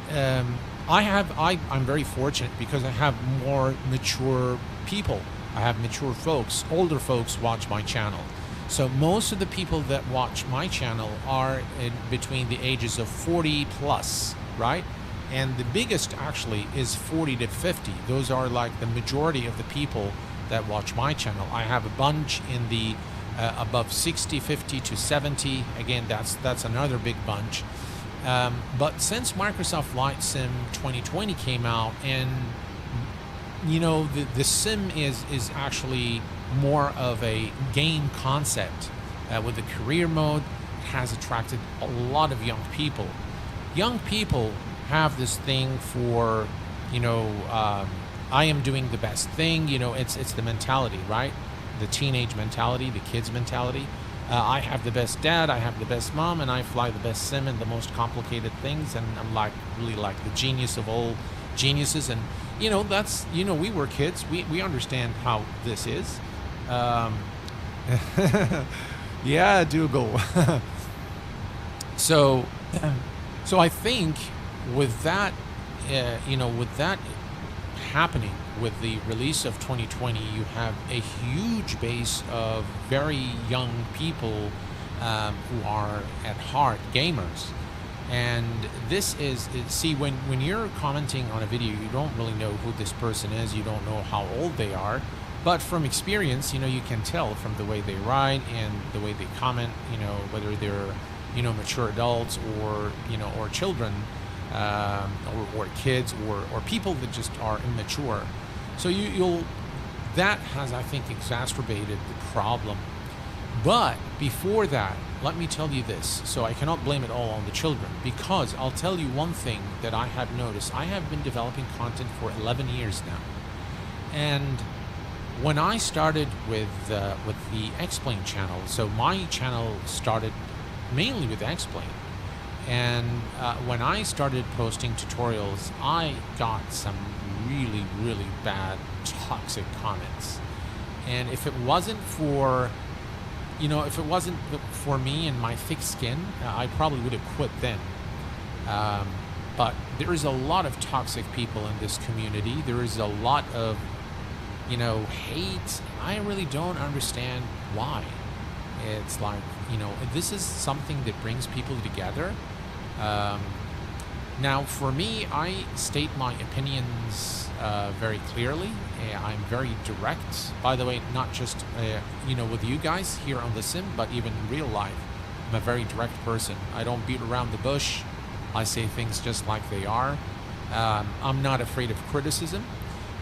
Speaker 1: I'm very fortunate because I have more mature people. I have mature folks, older folks watch my channel. So most of the people that watch my channel are between the ages of 40 plus, right? And the biggest actually is 40 to 50. Those are like the majority of the people that watch my channel. I have a bunch in the above 60, 50 to 70. Again, that's another big bunch. But since Microsoft Flight Sim 2020 came out, and you know, the sim is actually more of a game concept with the career mode. It has attracted a lot of young people. Young people have this thing for, you know, I am doing the best thing. You know, it's the mentality, right? The teenage mentality, the kids mentality. I have the best dad, I have the best mom, and I fly the best sim and the most complicated things, and I'm like really like the genius of all geniuses. And you know, that's, you know, we were kids, we understand how this is. Yeah, Dougal. So I think with that, you know, with that happening with the release of 2020, you have a huge base of very young people who are at heart gamers. And this is, see, when you're commenting on a video, you don't really know who this person is, you don't know how old they are, but from experience, you can tell from the way they ride and the way they comment, whether they're, mature adults or, or children, or kids, or people that just are immature. So that has, I think, exacerbated the problem. But before that, let me tell you this, so I cannot blame it all on the children, because I'll tell you one thing that I have noticed. I have been developing content for 11 years now, and when I started with the X-Plane channel, so my channel started mainly with X-Plane, and when I started posting tutorials, I got some really, really bad, toxic comments. And if it wasn't for me and my thick skin, I probably would have quit then. But there is a lot of toxic people in this community. There is a lot of, hate. I really don't understand why. It's like, this is something that brings people together. Now, for me, I state my opinions very clearly. I'm very direct. By the way, not just with you guys here on the sim, but even in real life. I'm a very direct person. I don't beat around the bush. I say things just like they are. I'm not afraid of criticism,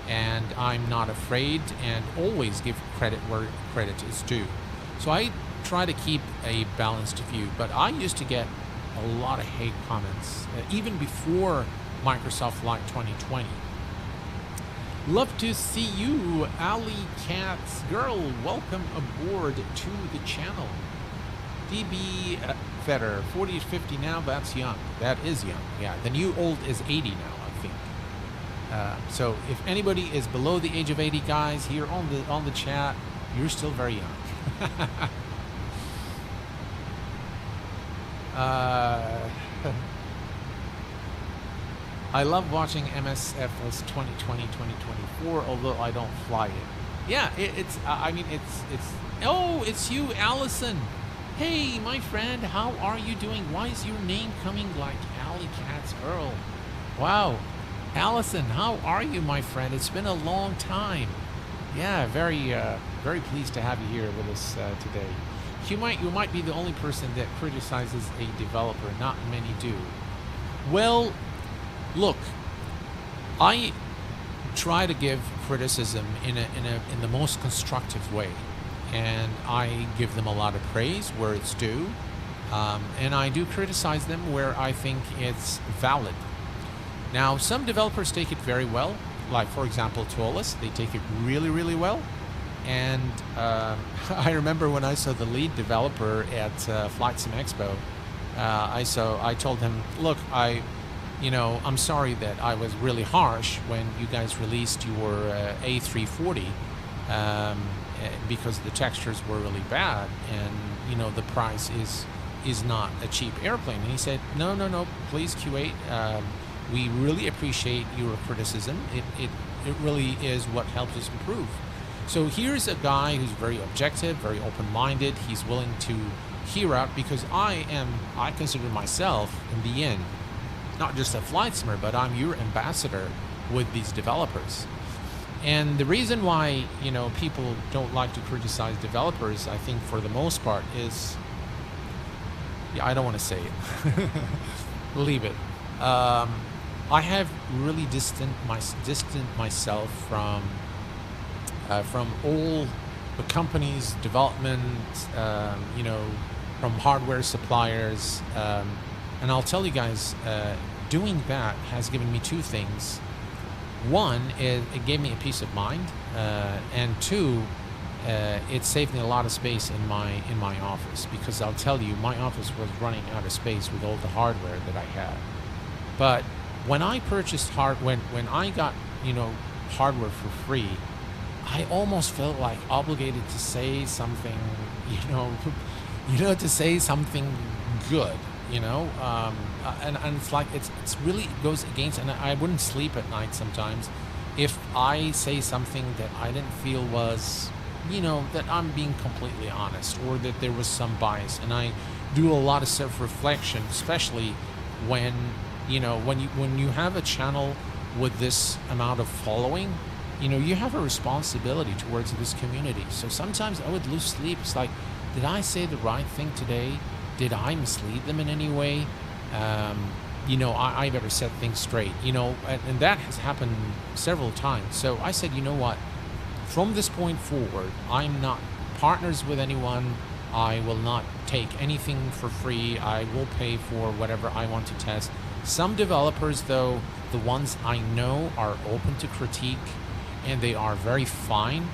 Speaker 1: and I'm not afraid and always give credit where credit is due. So I try to keep a balanced view, but I used to get a lot of hate comments, even before Microsoft Flight 2020. Love to see you, Alley Cat's girl. Welcome aboard to the channel. DB Fetter, 40 to 50 now, that's young. That is young, yeah. The new old is 80 now, I think. So if anybody is below the age of 80, guys, here on the chat, you're still very young. I love watching MSFS 2020-2024, although I don't fly it. Yeah, it's you, Allison. Hey, my friend, how are you doing? Why is your name coming like Alley Cat's Earl? Wow, Allison, how are you, my friend? It's been a long time. Yeah, very pleased to have you here with us today. You might be the only person that criticizes a developer. Not many do. Well, look, I try to give criticism in the most constructive way, and I give them a lot of praise where it's due, and I do criticize them where I think it's valid. Now, some developers take it very well, like for example Tuolis. They take it really, really well. And I remember when I saw the lead developer at Flight Sim Expo, I told him, look, I'm sorry that I was really harsh when you guys released your A340 because the textures were really bad, and the price is not a cheap airplane. And he said, no, please Q8. We really appreciate your criticism. It really is what helps us improve. So here's a guy who's very objective, very open-minded. He's willing to hear out, because I consider myself, in the end, not just a flight simmer, but I'm your ambassador with these developers. And the reason why, people don't like to criticize developers, I think for the most part, is, I don't want to say it. Leave it. I have really distant myself from all the company's development, from hardware suppliers, and I'll tell you guys, doing that has given me two things. One, it gave me a peace of mind, and two, it saved me a lot of space in my office, because I'll tell you, my office was running out of space with all the hardware that I had. But when I purchased when I got hardware for free, I almost felt like obligated to say something, to say something good, and it's like it's really goes against, and I wouldn't sleep at night sometimes if I say something that I didn't feel was, that I'm being completely honest, or that there was some bias. And I do a lot of self-reflection, especially when, when you have a channel with this amount of following, you have a responsibility towards this community. So sometimes I would lose sleep. It's like, did I say the right thing today? Did I mislead them in any way? I better set things straight, and that has happened several times. So I said, you know what? From this point forward, I'm not partners with anyone. I will not take anything for free. I will pay for whatever I want to test. Some developers, though, the ones I know are open to critique and they are very fine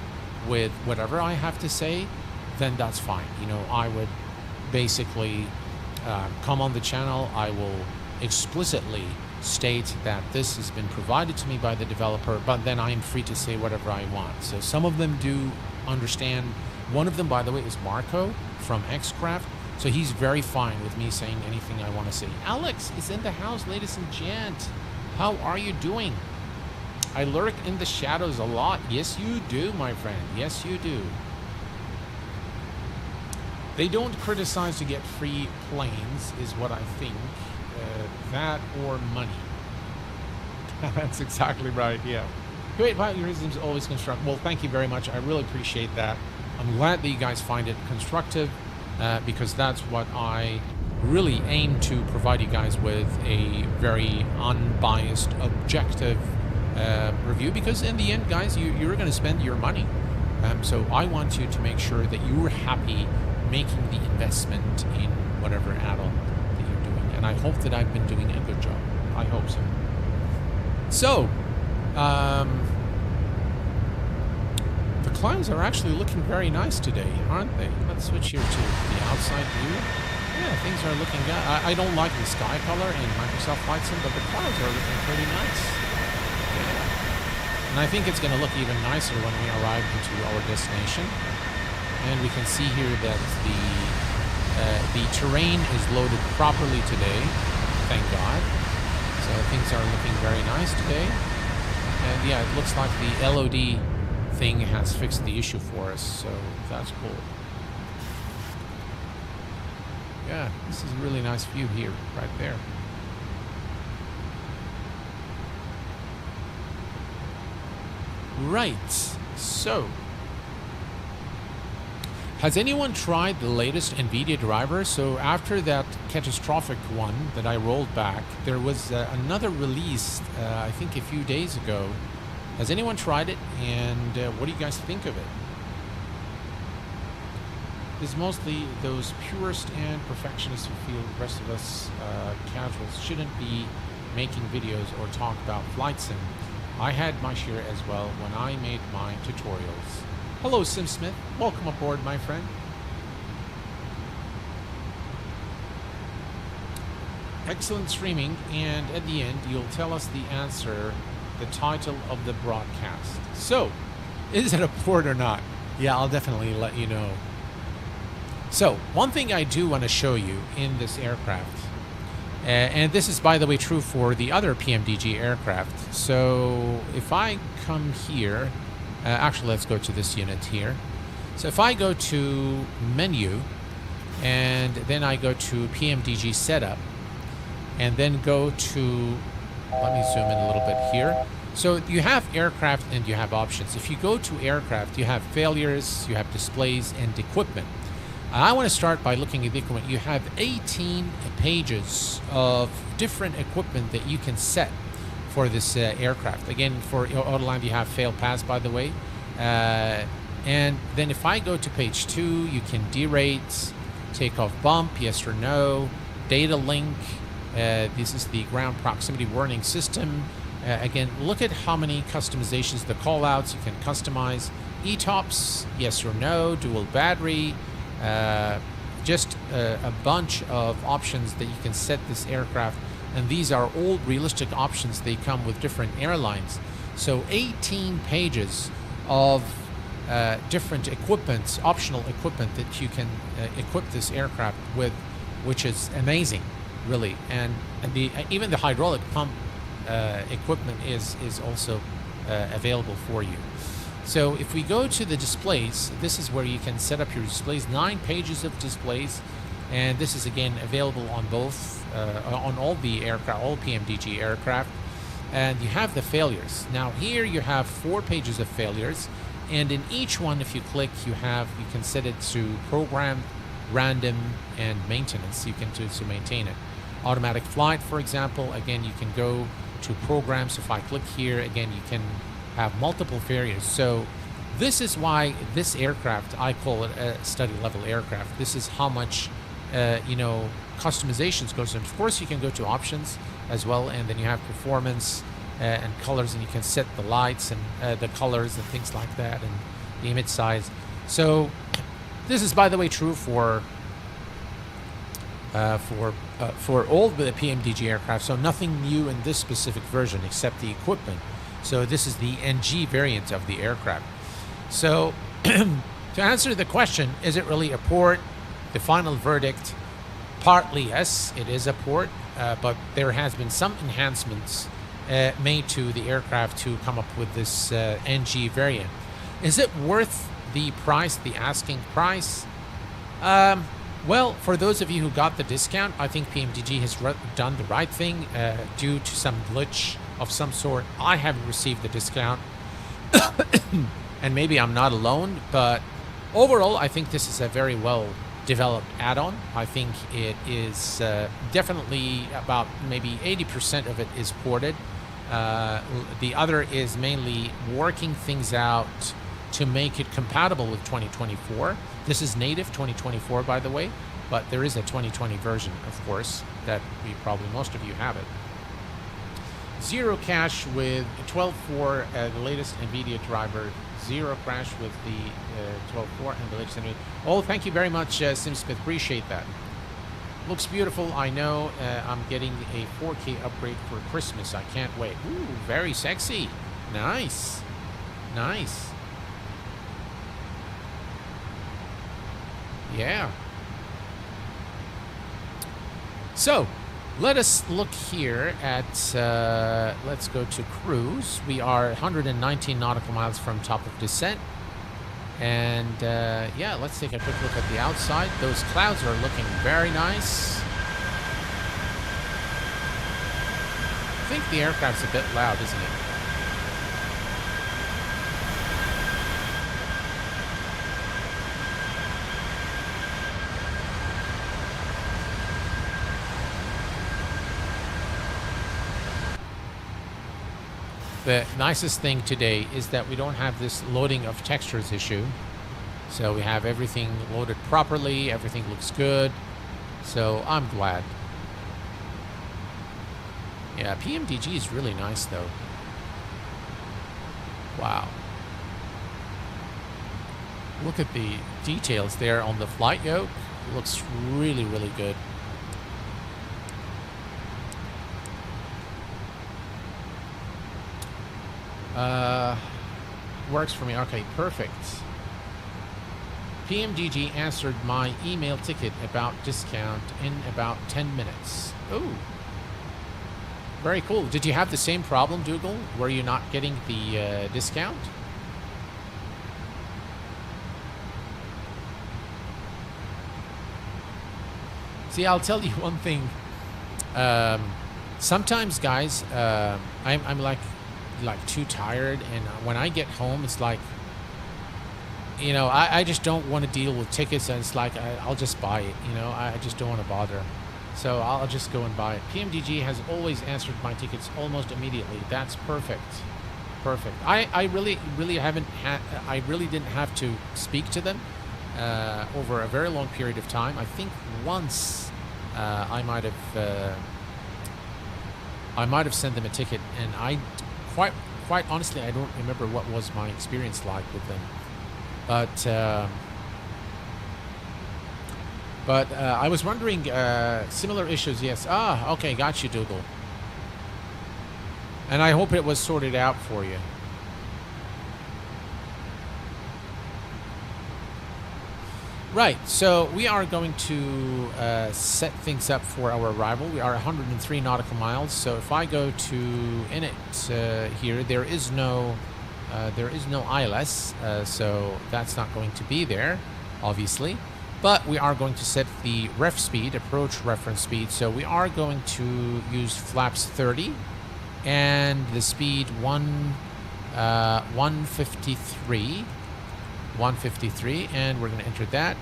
Speaker 1: with whatever I have to say, then that's fine. I would basically come on the channel. I will explicitly state that this has been provided to me by the developer, but then I am free to say whatever I want. So some of them do understand. One of them, by the way, is Marco from Xcraft. So he's very fine with me saying anything I want to say. Alex is in the house, ladies and gents. How are you doing? I lurk in the shadows a lot. Yes, you do, my friend. Yes, you do. They don't criticize to get free planes, is what I think. That or money. That's exactly right, yeah. Great Volcarism is always constructive. Well, thank you very much. I really appreciate that. I'm glad that you guys find it constructive, because that's what I really aim to provide you guys with, a very unbiased, objective review, because in the end, guys, you're going to spend your money. So I want you to make sure that you're happy making the investment in whatever add-on that you're doing. And I hope that I've been doing a good job. I hope so. So, the clouds are actually looking very nice today, aren't they? Let's switch here to the outside view. Yeah, things are looking good. I don't like the sky color in Microsoft Flight Sim, but the clouds are looking pretty nice. Yeah. And I think it's going to look even nicer when we arrive into our destination. And we can see here that the terrain is loaded properly today, thank God. So things are looking very nice today. And yeah, it looks like the LOD thing has fixed the issue for us, so that's cool. Yeah, this is a really nice view here, right there. Right, so has anyone tried the latest NVIDIA driver? So after that catastrophic one that I rolled back, there was another release, I think a few days ago. Has anyone tried it? And what do you guys think of it? It's mostly those purists and perfectionists who feel the rest of us casuals shouldn't be making videos or talk about flight sim. I had my share as well when I made my tutorials. Hello, SimSmith. Welcome aboard, my friend. Excellent streaming, and at the end, you'll tell us the answer, the title of the broadcast. So, is it a port or not? Yeah, I'll definitely let you know. So, one thing I do want to show you in this aircraft, and this is, by the way, true for the other PMDG aircraft. So, if I come here, actually, let's go to this unit here. So if I go to menu, and then I go to PMDG setup, and then go to, let me zoom in a little bit here. So you have aircraft and you have options. If you go to aircraft, you have failures, you have displays, and equipment. I want to start by looking at the equipment. You have 18 pages of different equipment that you can set for this aircraft. Again, for Autoland, you have fail pass, by the way. And then if I go to page 2, you can derate, takeoff bump, yes or no, data link. This is the ground proximity warning system. Again, look at how many customizations, the callouts you can customize. ETOPS, yes or no, dual battery. Just a bunch of options that you can set this aircraft. And these are all realistic options. They come with different airlines. So 18 pages of different equipment, optional equipment that you can equip this aircraft with, which is amazing, really. And even the hydraulic pump equipment is also available for you. So if we go to the displays, this is where you can set up your displays. 9 pages of displays, and this is again available on both on all the aircraft, all PMDG aircraft. And you have the failures. Now here you have 4 pages of failures, and in each one, if you click, you can set it to program, random, and maintenance. You can choose to maintain it. Automatic flight, for example, again, you can go to programs. If I click here, again, you can have multiple failures. So this is why this aircraft, I call it a study level aircraft. This is how much customizations goes in. Of course, you can go to options as well, and then you have performance and colors, and you can set the lights and the colors and things like that, and the image size. So this is, by the way, true for all the PMDG aircraft. So nothing new in this specific version except the equipment. So this is the NG variant of the aircraft. So to answer the question, is it really a port? The final verdict, partly yes, it is a port, but there has been some enhancements made to the aircraft to come up with this NG variant. Is it worth the price, the asking price? Well, for those of you who got the discount, I think PMDG has done the right thing due to some glitch of some sort. I haven't received the discount, and maybe I'm not alone, but overall, I think this is a very well developed add-on. I think it is definitely about maybe 80% of it is ported. The other is mainly working things out to make it compatible with 2024. This is native 2024, by the way, but there is a 2020 version, of course, that most of you have it. Zero crash with 12.4, the latest NVIDIA driver. Zero crash with the 12.4 and the latest NVIDIA. Oh, thank you very much, SimSmith. Appreciate that. Looks beautiful. I know. I'm getting a 4K upgrade for Christmas. I can't wait. Ooh, very sexy. Nice. Nice. Yeah. So, let us look here at, let's go to cruise. We are 119 nautical miles from top of descent. And, yeah, let's take a quick look at the outside. Those clouds are looking very nice. I think the aircraft's a bit loud, isn't it? The nicest thing today is that we don't have this loading of textures issue. So we have everything loaded properly, everything looks good. So I'm glad. Yeah, PMDG is really nice though. Wow. Look at the details there on the flight yoke. It looks really, really good. Works for me. Okay, perfect. PMDG answered my email ticket about discount in about 10 minutes. Ooh. Very cool. Did you have the same problem, Dougal? Were you not getting the discount? See, I'll tell you one thing. Sometimes, guys, I'm like too tired, and when I get home, it's like, you know, I just don't want to deal with tickets, and it's like I'll just buy it, you know. I just don't want to bother, so I'll just go and buy it. PMDG has always answered my tickets almost immediately. That's perfect. I really haven't had, I really didn't have to speak to them over a very long period of time. I think once I might have sent them a ticket, and I quite honestly, I don't remember what was my experience like with them. But I was wondering, similar issues, yes. Ah, okay, got you, Dougal. And I hope it was sorted out for you. Right, so we are going to set things up for our arrival. We are 103 nautical miles. So if I go to init here, there is no ILS, so that's not going to be there, obviously. But we are going to set the ref speed, approach reference speed. So we are going to use flaps 30 and the speed 153. 153, and we're going to enter that.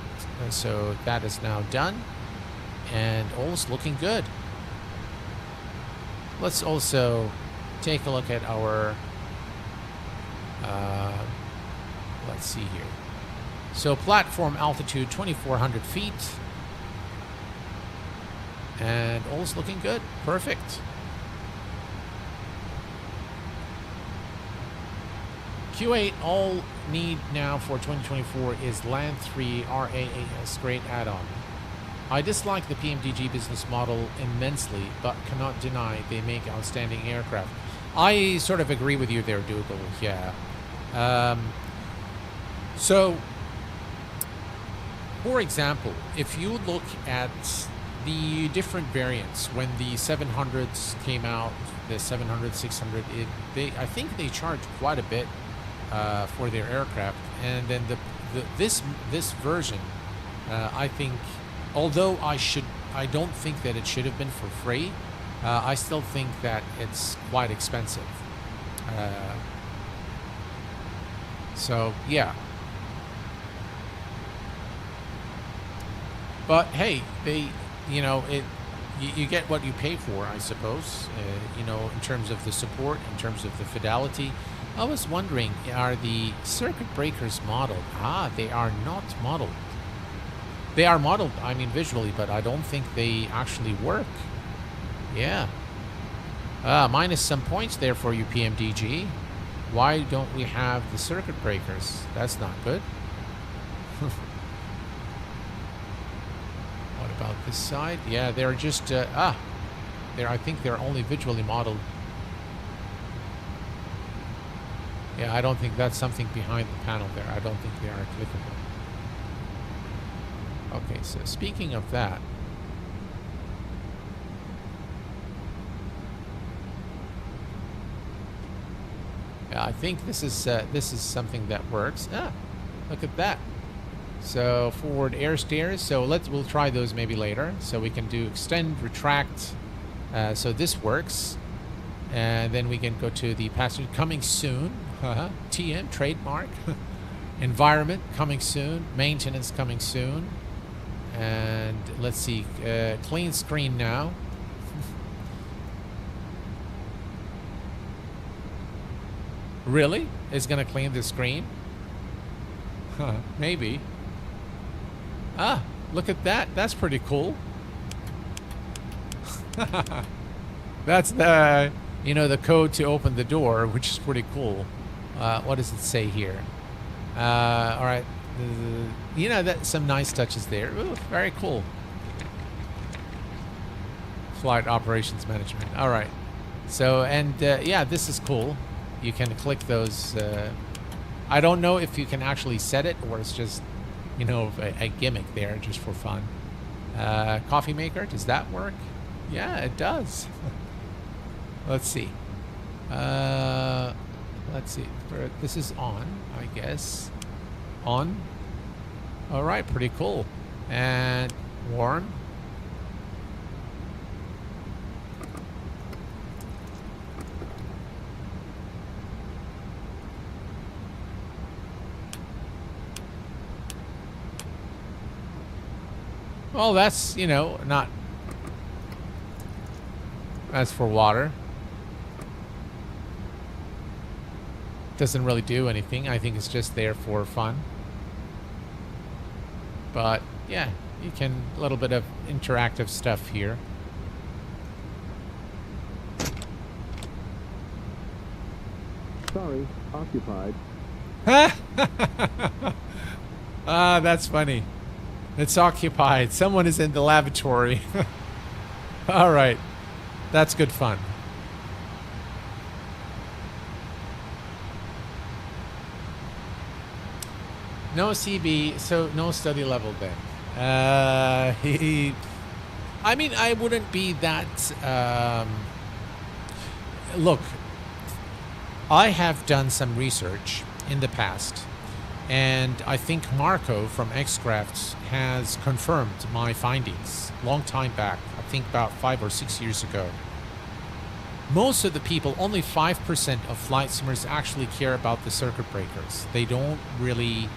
Speaker 1: So that is now done, and all's looking good. Let's also take a look at our let's see here. So platform altitude 2,400 feet, and all's looking good. Perfect. Q8, all need now for 2024 is Land 3 RAAS, great add-on. I dislike the PMDG business model immensely, but cannot deny they make outstanding aircraft. I sort of agree with you there, Dougal, yeah. So, for example, if you look at the different variants, when the 700s came out, the 700, 600, I think they charged quite a bit for their aircraft, and then this version, I think, although I don't think that it should have been for free, I still think that it's quite expensive. So yeah, but hey, you get what you pay for, I suppose. In terms of the support, in terms of the fidelity. I was wondering, are the circuit breakers modeled? They are not modeled. They are modeled, I mean, visually, but I don't think they actually work. Yeah. Minus some points there for you, PMDG. Why don't we have the circuit breakers? That's not good. What about this side? Yeah, they're just, I think they're only visually modeled. Yeah, I don't think that's something behind the panel there. I don't think they are clickable. Okay, so speaking of that, yeah, I think this is something that works. Look at that. So forward air stairs. So we'll try those maybe later. So we can do extend, retract. So this works, and then we can go to the passenger coming soon. TM trademark. Environment coming soon. Maintenance coming soon. And let's see, clean screen now. Really? It's gonna clean the screen? Maybe. Look at that. That's pretty cool. That's the, the code to open the door, which is pretty cool. What does it say here? All right. That's some nice touches there. Ooh, very cool. Flight operations management. All right. So, and yeah, this is cool. You can click those. I don't know if you can actually set it, or it's just, a gimmick there just for fun. Coffee maker, does that work? Yeah, it does. Let's see. Let's see. This is on, I guess. On. All right, pretty cool. And warm. Well, that's, not... As for water. Doesn't really do anything. I think it's just there for fun. But, yeah, you can... A little bit of interactive stuff here.
Speaker 6: Sorry, occupied.
Speaker 1: That's funny. It's occupied. Someone is in the lavatory. All right. That's good fun. No CB, so no study level then. I mean, I wouldn't be that. Look, I have done some research in the past, and I think Marco from Xcraft has confirmed my findings long time back. I think about 5 or 6 years ago. Most of the people, only 5% of flight simmers actually care about the circuit breakers. They don't really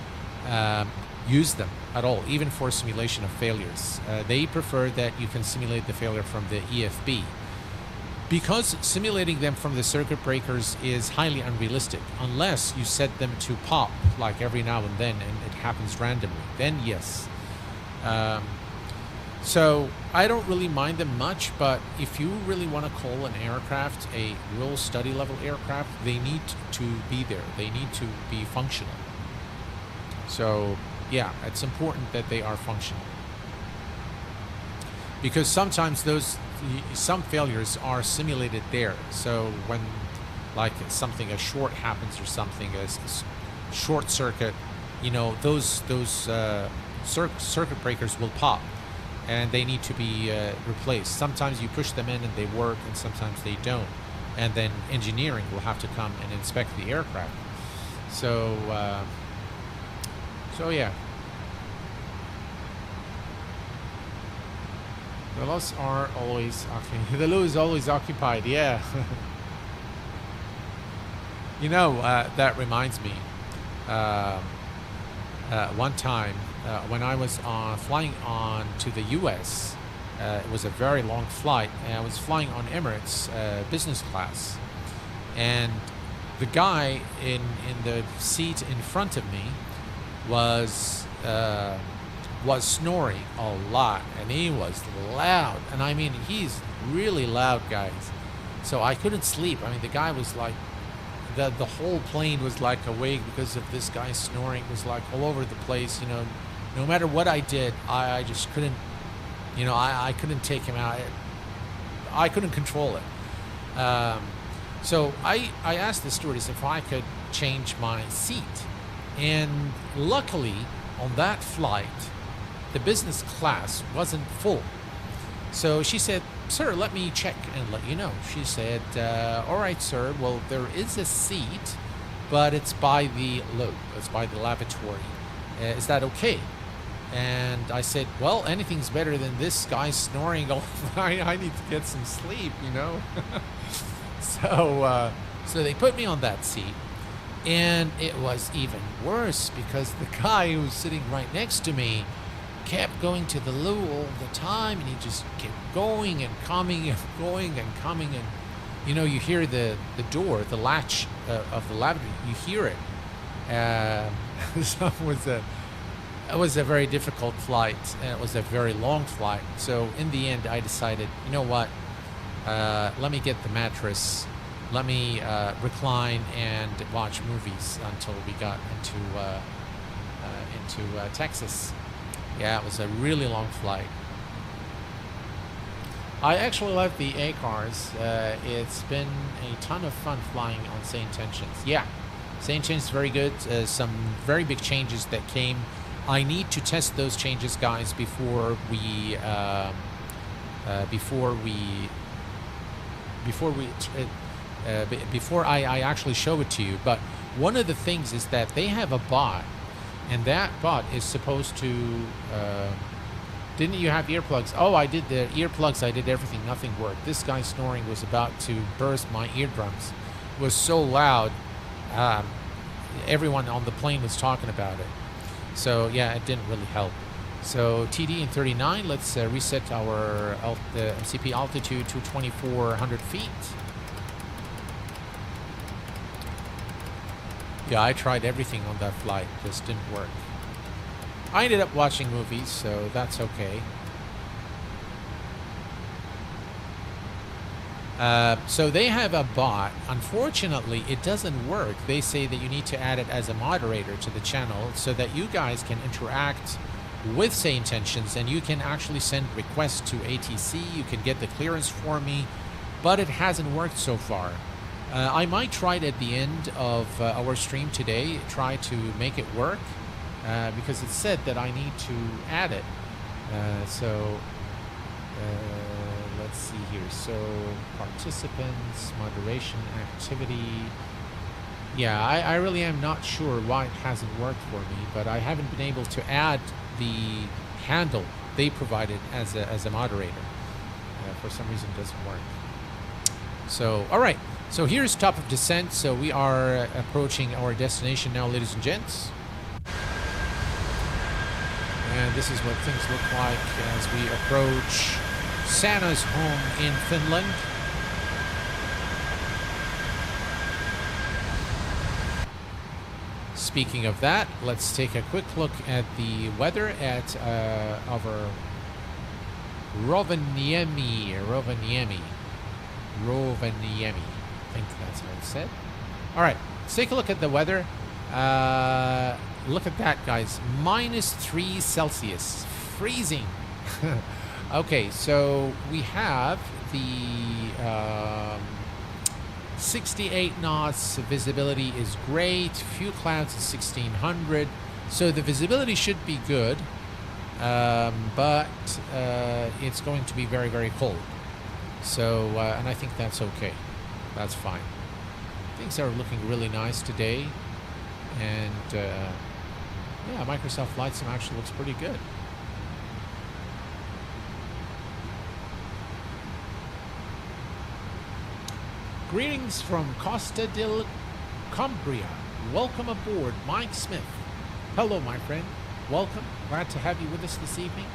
Speaker 1: use them at all, even for simulation of failures. They prefer that you can simulate the failure from the EFB. Because simulating them from the circuit breakers is highly unrealistic, unless you set them to pop, like every now and then, and it happens randomly, then yes. So I don't really mind them much, but if you really want to call an aircraft a real study level aircraft, they need to be there. They need to be functional. So yeah, it's important that they are functional. Because sometimes some failures are simulated there. So when like a short happens or something, a short circuit, you know, those circuit breakers will pop and they need to be replaced. Sometimes you push them in and they work, and sometimes they don't. And then engineering will have to come and inspect the aircraft. So yeah. The lots are always occupied. The loo is always occupied, yeah. You know, that reminds me. One time when I was flying on to the US, it was a very long flight, and I was flying on Emirates business class. And the guy in the seat in front of me was snoring a lot, and he was loud, and I mean, he's really loud, guys. So I couldn't sleep. I mean, the guy was like, the whole plane was like awake because of this guy snoring. It was like all over the place, you know. No matter what I did, I just couldn't, you know, I couldn't take him out. I couldn't control it. So I asked the stewardess if I could change my seat, and luckily on that flight, the business class wasn't full. So she said, "Sir, let me check and let you know." She said, "All right, sir. Well, there is a seat, but it's by the lobe. It's by the lavatory. Is that okay?" And I said, "Well, anything's better than this guy snoring all night. I need to get some sleep, you know." So they put me on that seat, and it was even worse because the guy who was sitting right next to me kept going to the loo all the time, and he just kept going and coming and going and coming, and you know, you hear the door, the latch of the lavatory, you hear it. So it was a very difficult flight, and it was a very long flight. So in the end, I decided, you know what, let me get the mattress, let me recline and watch movies until we got into Texas. Yeah, it was a really long flight. I actually love the A cars. It's been a ton of fun flying on St. Intentions. Yeah, St. Intentions is very good. Some very big changes that came. I need to test those changes, guys, before I actually show it to you. But one of the things is that they have a bot, and that bot is supposed to. Didn't you have earplugs? Oh, I did the earplugs. I did everything. Nothing worked. This guy snoring was about to burst my eardrums. It was so loud. Everyone on the plane was talking about it. So yeah, it didn't really help. So TD in 39. Let's reset our MCP altitude to 2,400 feet. Yeah, I tried everything on that flight. Just didn't work. I ended up watching movies, so that's okay. So they have a bot. Unfortunately, it doesn't work. They say that you need to add it as a moderator to the channel so that you guys can interact with Say Intentions, and you can actually send requests to ATC. You can get the clearance for me, but it hasn't worked so far. I might try it at the end of our stream today, try to make it work. because it said that I need to add it. Let's see here. So participants, moderation, activity. Yeah, I really am not sure why it hasn't worked for me, but I haven't been able to add the handle they provided as a moderator. For some reason, it doesn't work. So, all right. So here's top of descent. So we are approaching our destination now, ladies and gents. And this is what things look like as we approach Santa's home in Finland. Speaking of that, let's take a quick look at the weather at our Rovaniemi. I think that's how it's said. All right, let's take a look at the weather. Look at that, guys. -3 Celsius. Freezing. Okay, so we have the 68 knots. Visibility is great. Few clouds at 1600. So the visibility should be good, but it's going to be very, very cold. So, and I think that's okay. That's fine. Things are looking really nice today. And, yeah, Microsoft Flight Sim actually looks pretty good. Greetings from Costa del Cambria. Welcome aboard, Mike Smith. Hello, my friend. Welcome. Glad to have you with us this evening.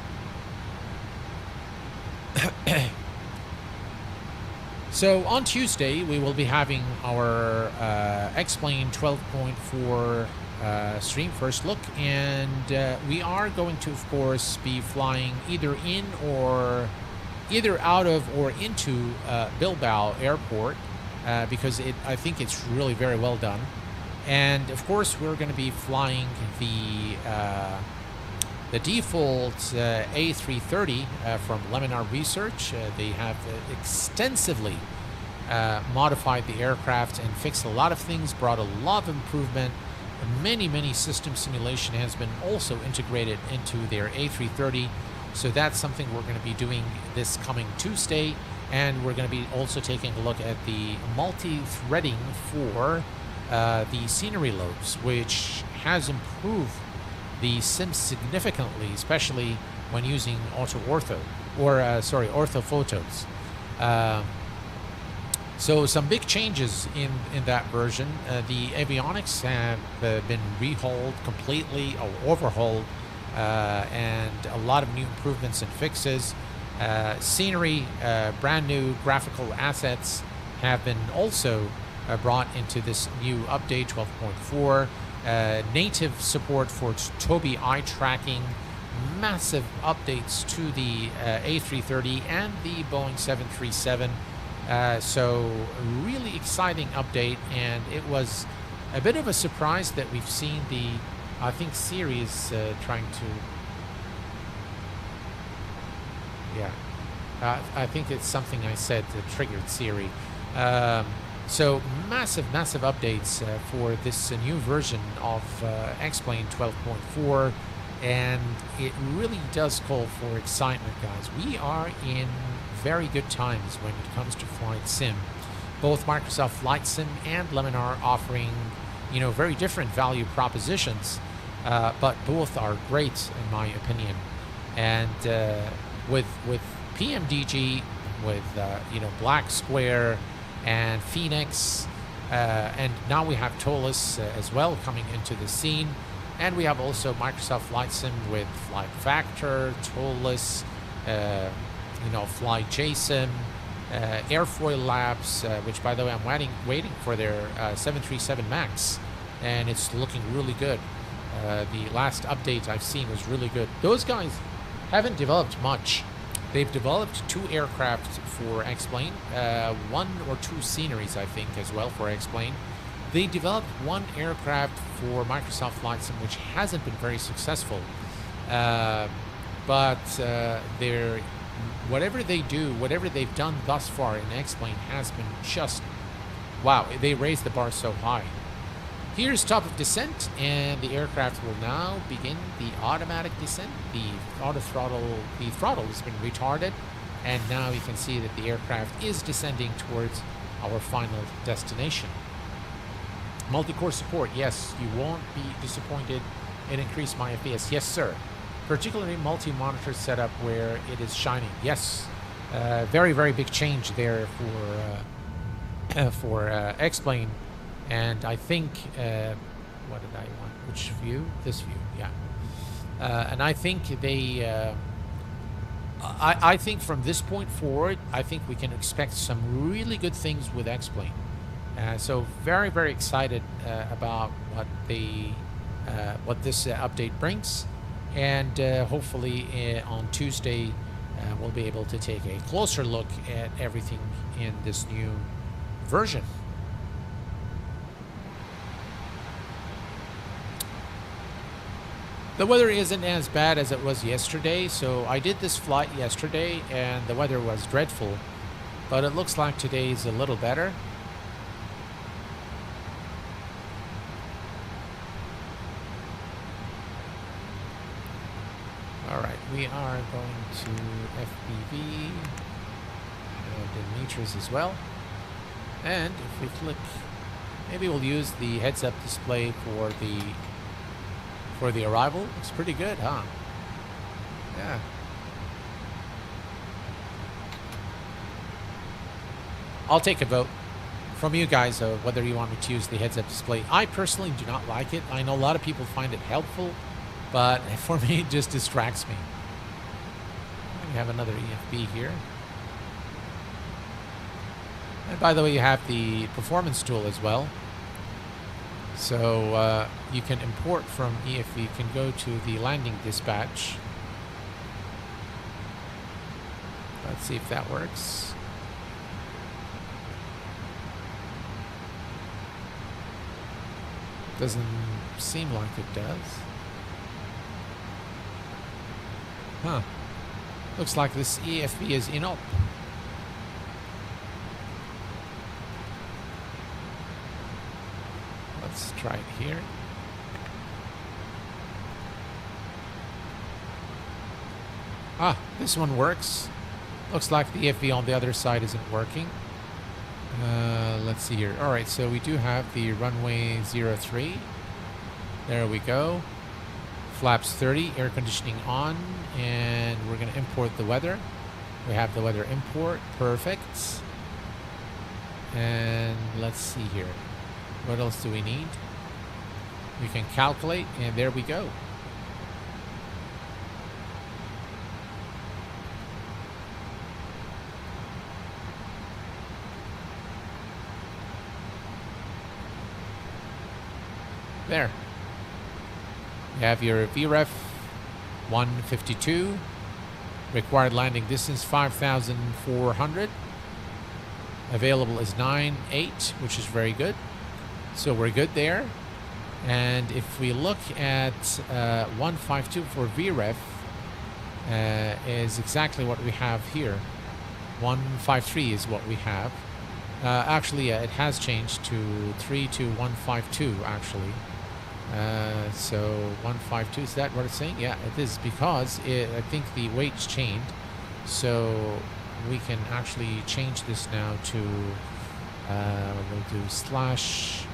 Speaker 1: So on Tuesday, we will be having our X-Plane 12.4 stream first look, and we are going to, of course, be flying either out of or into Bilbao Airport, because I think it's really very well done. And of course, we're going to be flying the default A330 from Laminar Research. They have extensively modified the aircraft and fixed a lot of things, brought a lot of improvement. Many system simulation has been also integrated into their A330. So that's something we're going to be doing this coming Tuesday. And we're going to be also taking a look at the multi-threading for the scenery loads, which has improved the sim significantly, especially when using ortho photos. So some big changes in that version. The avionics have been rehauled completely or overhauled, and a lot of new improvements and fixes. Scenery, brand new graphical assets have been also brought into this new update 12.4. Native support for Tobii eye tracking, massive updates to the A330 and the Boeing 737. So really exciting update, and it was a bit of a surprise that we've seen the, I think, series trying to, yeah, I think it's something I said that triggered Siri. So massive updates for this new version of X-Plane 12.4, and it really does call for excitement, guys. We are in very good times when it comes to flight sim. Both Microsoft Flight Sim and Laminar offering, very different value propositions, but both are great in my opinion. And with PMDG, with Black Square and Phoenix, and now we have Tolus as well coming into the scene, and we have also Microsoft Flight Sim with Flight Factor, Tolus, Fly JSim, Airfoil Labs, which by the way I'm waiting for their 737 MAX, and it's looking really good. The last update I've seen was really good. Those guys haven't developed much. They've developed 2 aircraft for X-Plane, 1 or 2 sceneries, I think, as well for X-Plane. They developed 1 aircraft for Microsoft Flight Sim, which hasn't been very successful. But whatever they do, whatever they've done thus far in X-Plane has been just, wow, they raised the bar so high. Here's top of descent, and the aircraft will now begin the automatic descent. The throttle has been retarded, and now you can see that the aircraft is descending towards our final destination. Multi-core support, yes, you won't be disappointed in increased my FPS. Yes, sir. Particularly multi-monitor setup where it is shining. Yes, very, very big change there for X-Plane. And I think, what did I want? Which view? This view, yeah. And I think they, I think from this point forward, I think we can expect some really good things with X-Plane. So very, very excited about what this update brings. And hopefully on Tuesday, we'll be able to take a closer look at everything in this new version. The weather isn't as bad as it was yesterday, so I did this flight yesterday and the weather was dreadful, but it looks like today is a little better. Alright, we are going to FPV and in meters as well. And if we click, maybe we'll use the heads-up display for the arrival. Looks pretty good, huh? Yeah. I'll take a vote from you guys of whether you want me to use the heads-up display. I personally do not like it. I know a lot of people find it helpful, but for me it just distracts me. We have another EFB here. And by the way, you have the performance tool as well. So you can import from EFB. You can go to the landing dispatch. Let's see if that works. Doesn't seem like it does. Huh. Looks like this EFB is inop. Let's try it here. Ah, this one works. Looks like the EFB on the other side isn't working. Let's see here. Alright, so we do have the runway 03. There we go. Flaps 30, air conditioning on, and we're going to import the weather. We have the weather import. Perfect. And let's see here. What else do we need? We can calculate, and there we go. There. You have your VREF 152. Required landing distance 5,400. Available is 9.8, which is very good. So we're good there. And if we look at 152 for VREF, is exactly what we have here. 153 is what we have. Actually, it has changed to 32152 actually. So 152, is that what it's saying? Yeah, it is, because I think the weight's changed. So we can actually change this now to we'll do /152.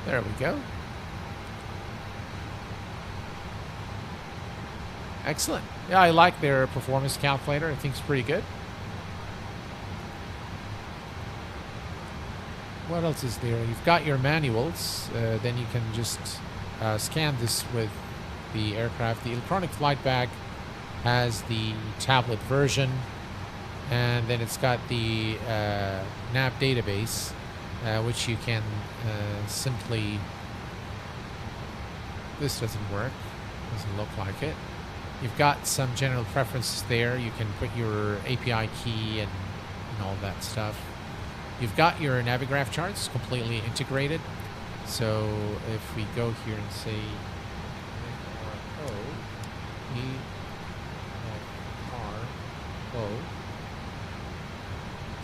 Speaker 1: There we go. Excellent. Yeah, I like their performance calculator. I think it's pretty good. What else is there? You've got your manuals. Then you can just scan this with the aircraft. The electronic flight bag has the tablet version, and then it's got the nav database, which you can simply... This doesn't work. Doesn't look like it. You've got some general preferences there. You can put your API key and all that stuff. You've got your Navigraph charts completely integrated. So if we go here and say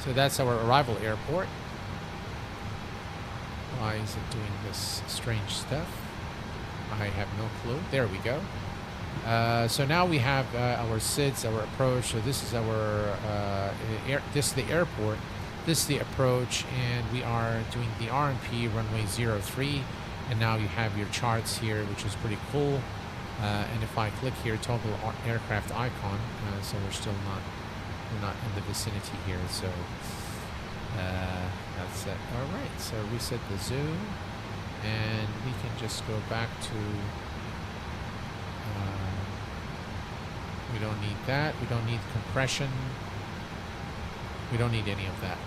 Speaker 1: So that's our arrival airport. Why is it doing this strange stuff? I have no clue. There we go. So now we have our SIDS, our approach. So this is our this is the airport. This is the approach, and we are doing the RMP runway 03. And now you have your charts here, which is pretty cool. And if I click here, toggle aircraft icon, so we're not in the vicinity here. So that's it. All right. So reset the zoom, and we can just go back to. We don't need that. We don't need compression. We don't need any of that.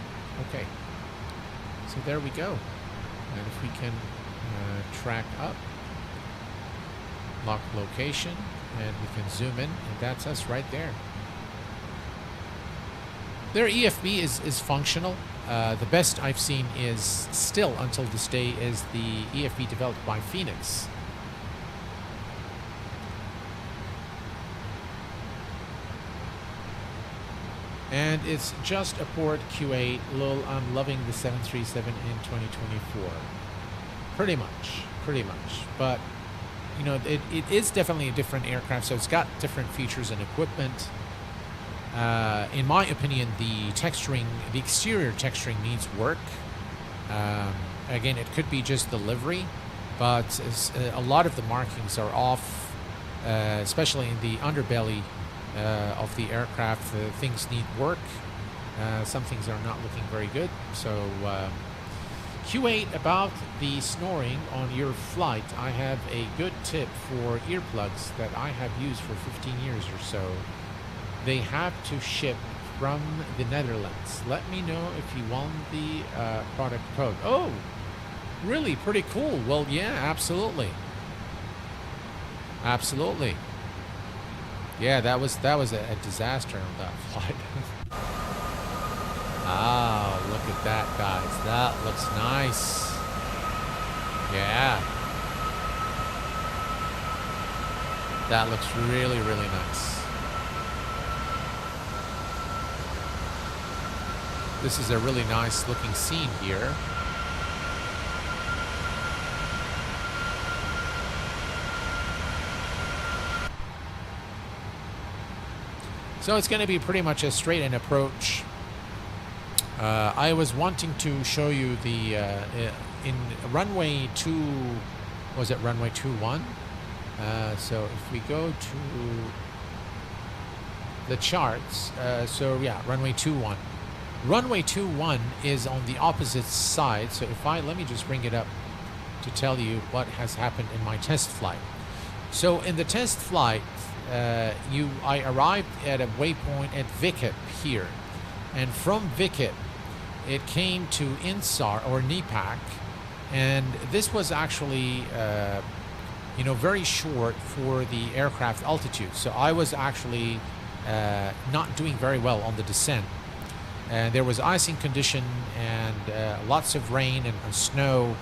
Speaker 1: Okay. So there we go. And if we can track up, lock location, and we can zoom in, and that's us right there. Their EFB is functional. The best I've seen is still until this day is the EFB developed by Phoenix. And it's just a port Q8. Lol, I'm loving the 737 in 2024. Pretty much. But, you know, it is definitely a different aircraft, so it's got different features and equipment. In my opinion, the texturing, the exterior texturing needs work. Again, it could be just the livery, but a lot of the markings are off, especially in the underbelly of the aircraft. Things need work. Some things are not looking very good. So Q8, about the snoring on your flight, I have a good tip for earplugs that I have used for 15 years or so. They have to ship from the Netherlands. Let me know if you want the product code. Oh, really? Pretty cool. Well, yeah, absolutely. Yeah, that was a disaster on that flight. Oh, look at that, guys. That looks nice. Yeah. That looks really, really nice. This is a really nice looking scene here. So it's going to be pretty much a straight in approach. I was wanting to show you the in runway 2, was it runway 21? So if we go to the charts, so yeah, runway 21. Runway 21 is on the opposite side. So if let me just bring it up to tell you what has happened in my test flight. So in the test flight, I arrived at a waypoint at Vikip here, and from Vikip it came to Insar or Nipak, and this was actually very short for the aircraft altitude. So I was actually not doing very well on the descent, and there was icing condition and lots of rain and snow.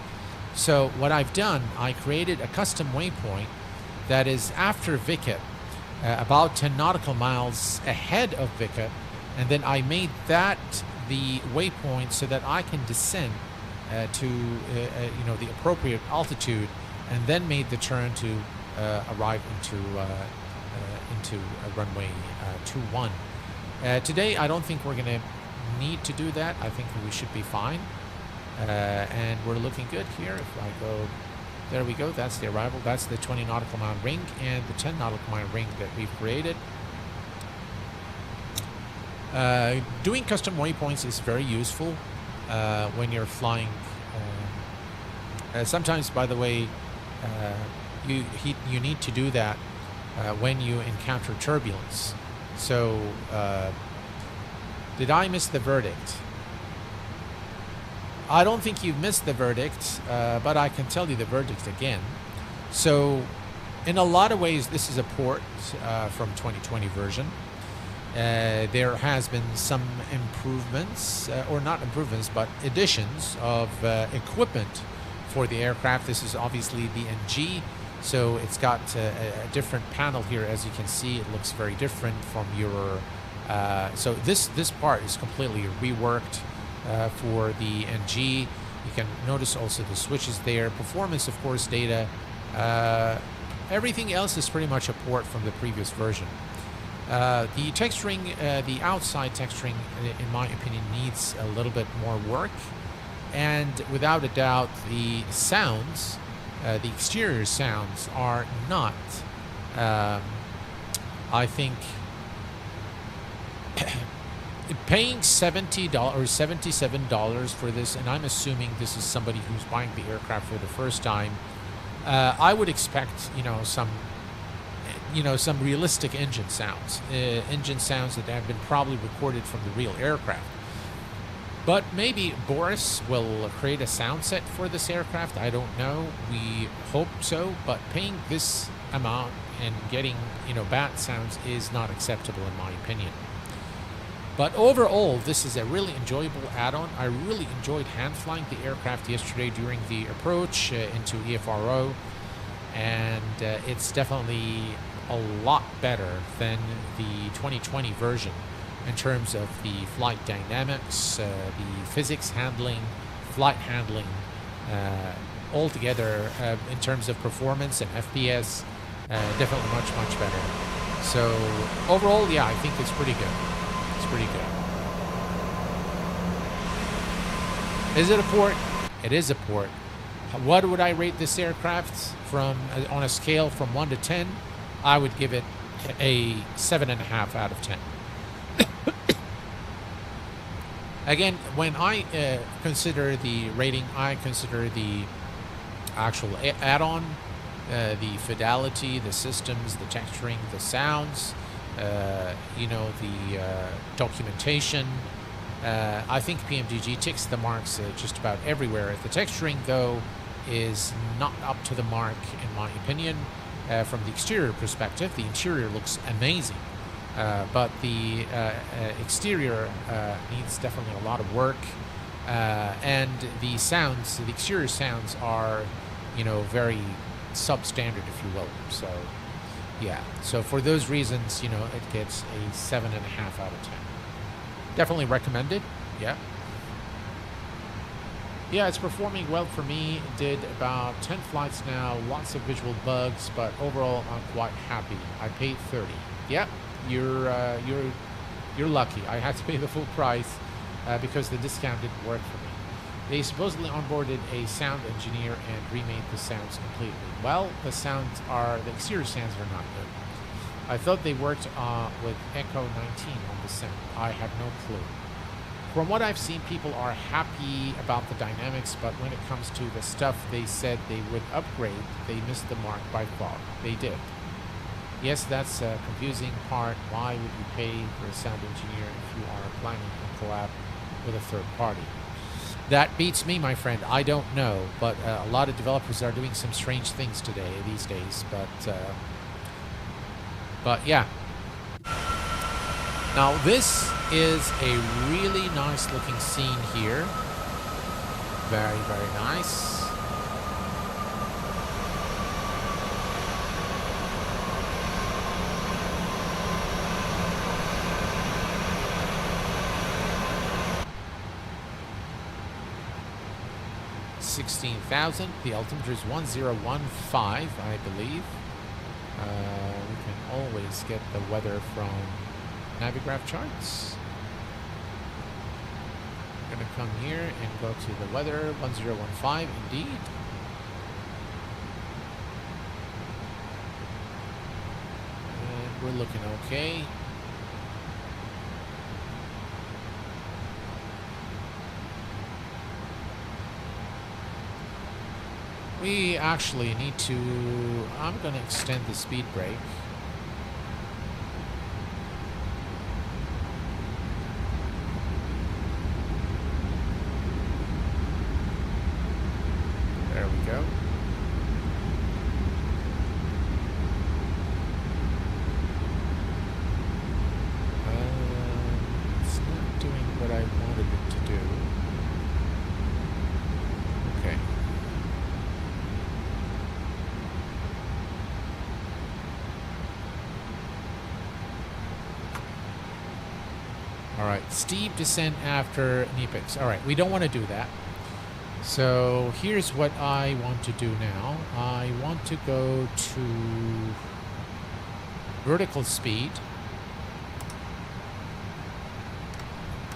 Speaker 1: So what I've done, I created a custom waypoint that is after Vikip, about 10 nautical miles ahead of Vikip, and then I made that the waypoint so that I can descend to the appropriate altitude, and then made the turn to arrive into runway 21. Today, I don't think we're going to need to do that. I think we should be fine, and we're looking good here. If I go. There we go, that's the arrival. That's the 20 nautical mile ring and the 10 nautical mile ring that we've created. Doing custom waypoints is very useful when you're flying. Sometimes, by the way, you need to do that when you encounter turbulence. So, did I miss the verdict? I don't think you've missed the verdict, but I can tell you the verdict again. So, in a lot of ways, this is a port from 2020 version. There has been some improvements, or not improvements, but additions of equipment for the aircraft. This is obviously the NG, so it's got a different panel here. As you can see, it looks very different from your So this part is completely reworked for the NG. You can notice also the switches there. Performance, of course, data. Everything else is pretty much a port from the previous version. The texturing, the outside texturing, in my opinion, needs a little bit more work. And without a doubt, the sounds, the exterior sounds, are not, I think, paying $70 or $77 for this, and I'm assuming this is somebody who's buying the aircraft for the first time. I would expect, some realistic engine sounds that have been probably recorded from the real aircraft. But maybe Boris will create a sound set for this aircraft. I don't know. We hope so. But paying this amount and getting, bad sounds is not acceptable in my opinion. But overall, this is a really enjoyable add-on. I really enjoyed hand flying the aircraft yesterday during the approach into EFRO. And it's definitely a lot better than the 2020 version in terms of the flight dynamics, the physics handling, flight handling, altogether in terms of performance and FPS, definitely much, much better. So overall, yeah, I think it's pretty good. It's pretty good. Is it a port? It is a port. What would I rate this aircraft from on a scale from 1 to 10? I would give it a 7.5 out of 10. Again, when I consider the rating, I consider the actual add-on, the fidelity, the systems, the texturing, the sounds, the documentation. I think PMDG ticks the marks just about everywhere. The texturing, though, is not up to the mark, in my opinion. From the exterior perspective, the interior looks amazing. But the exterior needs definitely a lot of work, and the sounds, the exterior sounds are, very substandard, if you will. So, yeah. So for those reasons, it gets a 7.5 out of 10. Definitely recommended. Yeah. Yeah, it's performing well for me. Did about 10 flights now. Lots of visual bugs, but overall, I'm quite happy. I paid $30. Yeah. You're lucky. I had to pay the full price because the discount didn't work for me. They supposedly onboarded a sound engineer and remade the sounds completely. Well, the exterior sounds are not good. I thought they worked with Echo 19 on the sound. I have no clue. From what I've seen, people are happy about the dynamics, but when it comes to the stuff they said they would upgrade, they missed the mark by far. They did. Yes, that's a confusing part. Why would you pay for a sound engineer if you are planning to collab with a third party? That beats me, my friend. I don't know, but a lot of developers are doing some strange things these days. But yeah. Now this is a really nice looking scene here. Very, very nice. $16,000. The altimeter is 1015, I believe. We can always get the weather from Navigraph charts. I'm going to come here and go to the weather, 1015, indeed. And we're looking okay. We actually need to... I'm going to extend the speed brake. There we go. It's not doing what I wanted it to do. Okay. All right, steep descent after Apex. All right, we don't want to do that. So here's what I want to do now. I want to go to vertical speed.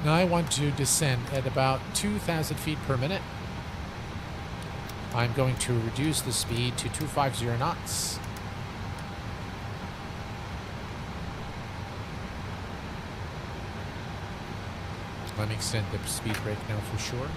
Speaker 1: Now I want to descend at about 2,000 feet per minute. I'm going to reduce the speed to 250 knots. Let me extend the speed brake now for sure.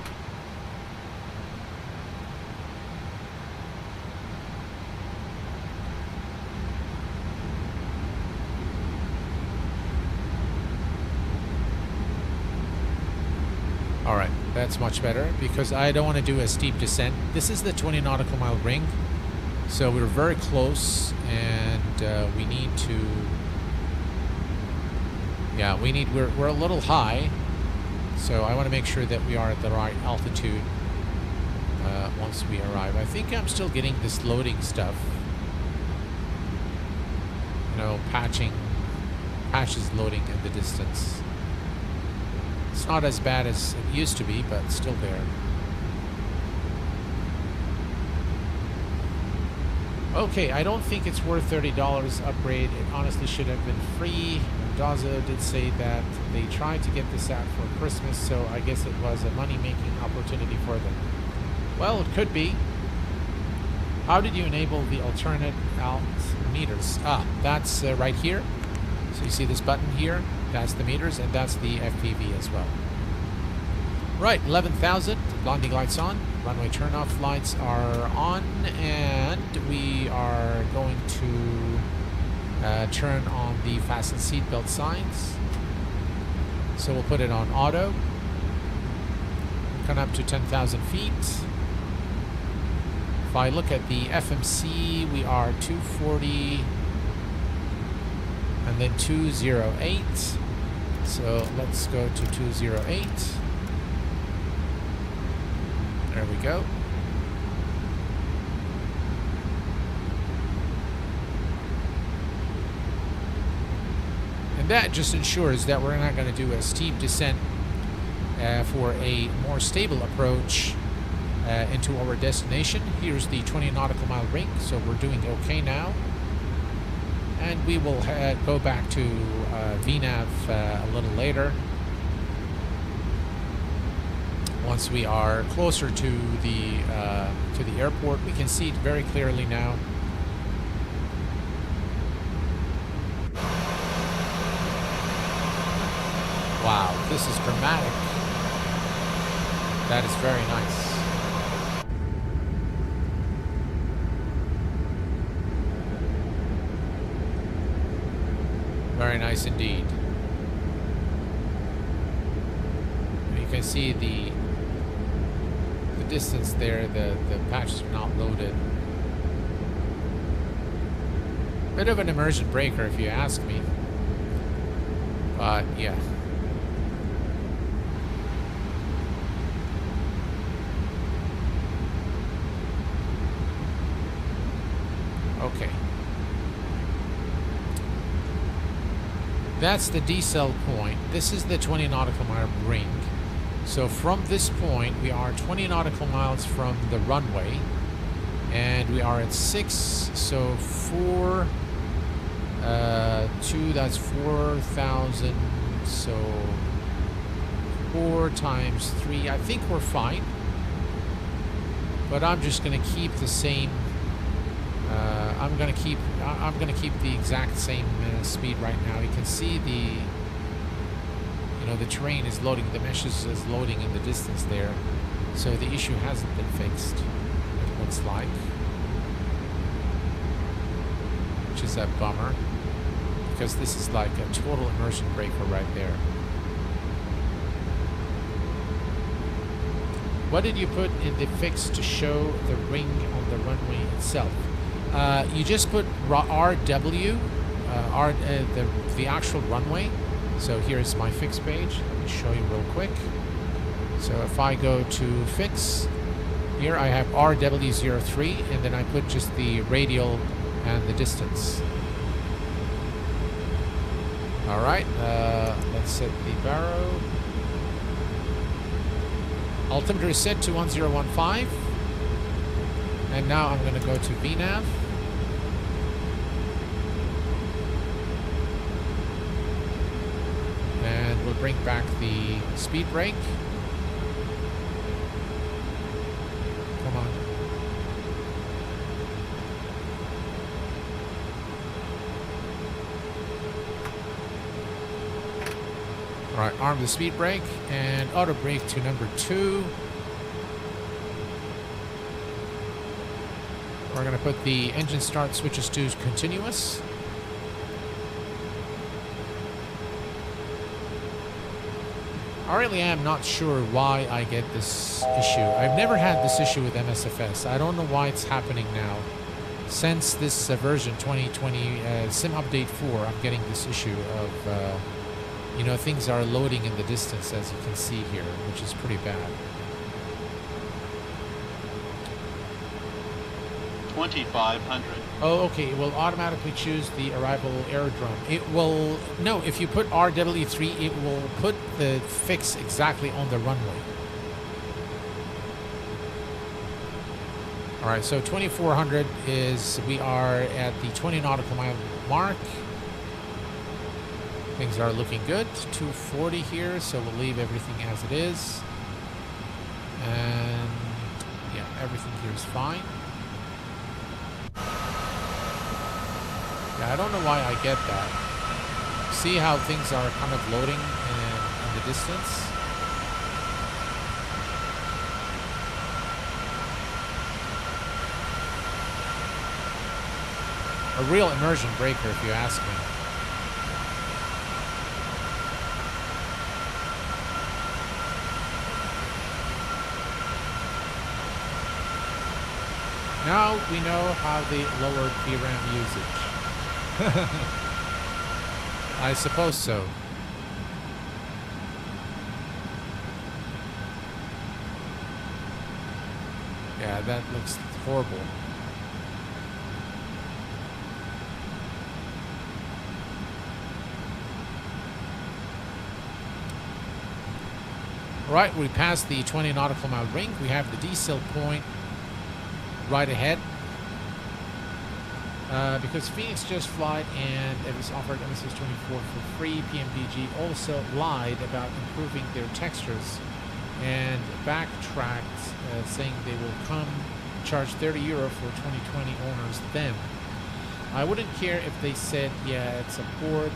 Speaker 1: Alright, that's much better because I don't want to do a steep descent. This is the 20 nautical mile ring, so we're very close and we need to... Yeah, we're a little high, so I want to make sure that we are at the right altitude once we arrive. I think I'm still getting this loading stuff. You know, patches loading in the distance. It's not as bad as it used to be, but still there. Okay, I don't think it's worth $30 upgrade. It honestly should have been free. Daza did say that they tried to get this out for Christmas, so I guess it was a money-making opportunity for them. Well, it could be. How did you enable the alternate alt meters? Ah, that's right here. So you see this button here? That's the meters, and that's the FPV as well. Right, 11,000. Landing lights on. Runway turn-off lights are on, and we are going to turn on the fasten seatbelt signs. So we'll put it on auto. We'll come up to 10,000 feet. If I look at the FMC, we are 240 and then 208. So let's go to 208. There we go. And that just ensures that we're not going to do a steep descent for a more stable approach into our destination. Here's the 20 nautical mile ring, so we're doing okay now. And we will go back to VNAV a little later, once we are closer to the airport. We can see it very clearly now. Wow, this is dramatic. That is very nice. Very nice indeed. You can see the distance there, the patches are not loaded. Bit of an immersion breaker if you ask me. But yeah. Okay. That's the decel point. This is the 20 nautical mile ring. So from this point, we are 20 nautical miles from the runway, and we are at 6. So 4, 2. That's 4,000. So 4 times 3. I think we're fine. But I'm just going to keep the same. I'm going to keep the exact same speed right now. You can see the terrain is loading, the meshes is loading in the distance there. So the issue hasn't been fixed, it looks like. Which is a bummer, because this is like a total immersion breaker right there. What did you put in the fix to show the ring on the runway itself? You just put RW, the actual runway. So here's my fix page. Let me show you real quick. So if I go to fix, here I have RW03, and then I put just the radial and the distance. All right, let's set the baro. Altimeter is set to 1015. And now I'm going to go to VNAV. And we'll bring back the speed brake. Come on. All right, arm the speed brake and auto brake to number 2. We're going to put the engine start switches to continuous. I really am not sure why I get this issue. I've never had this issue with MSFS. I don't know why it's happening now. Since this version 2020 Sim Update 4, I'm getting this issue of, you know, things are loading in the distance, as you can see here, which is pretty bad.
Speaker 2: 2500.
Speaker 1: Oh, okay. It will automatically choose the arrival aerodrome. It will... No, if you put RW3, it will put the fix exactly on the runway. All right, so 2400 is... We are at the 20 nautical mile mark. Things are looking good. 240 here, so we'll leave everything as it is. And... yeah, everything here is fine. Yeah, I don't know why I get that. See how things are kind of loading in the distance? A real immersion breaker, if you ask me. Now we know how they lowered VRAM usage. I suppose so. Yeah, that looks horrible. Right, we passed the 20 nautical mile ring. We have the decel point right ahead. Because Phoenix just flied and it was offered MSFS 24 for free. PMDG also lied about improving their textures and backtracked, saying they will come charge €30 for 2020 owners then. I wouldn't care if they said, yeah, it's a port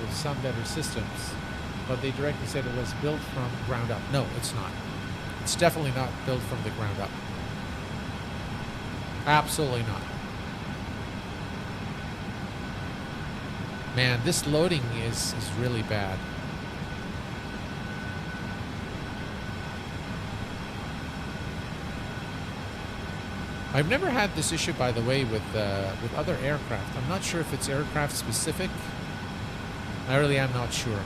Speaker 1: with some better systems, but they directly said it was built from ground up. No, it's not. It's definitely not built from the ground up. Absolutely not. Man, this loading is really bad. I've never had this issue, by the way, with other aircraft. I'm not sure if it's aircraft specific. I really am not sure.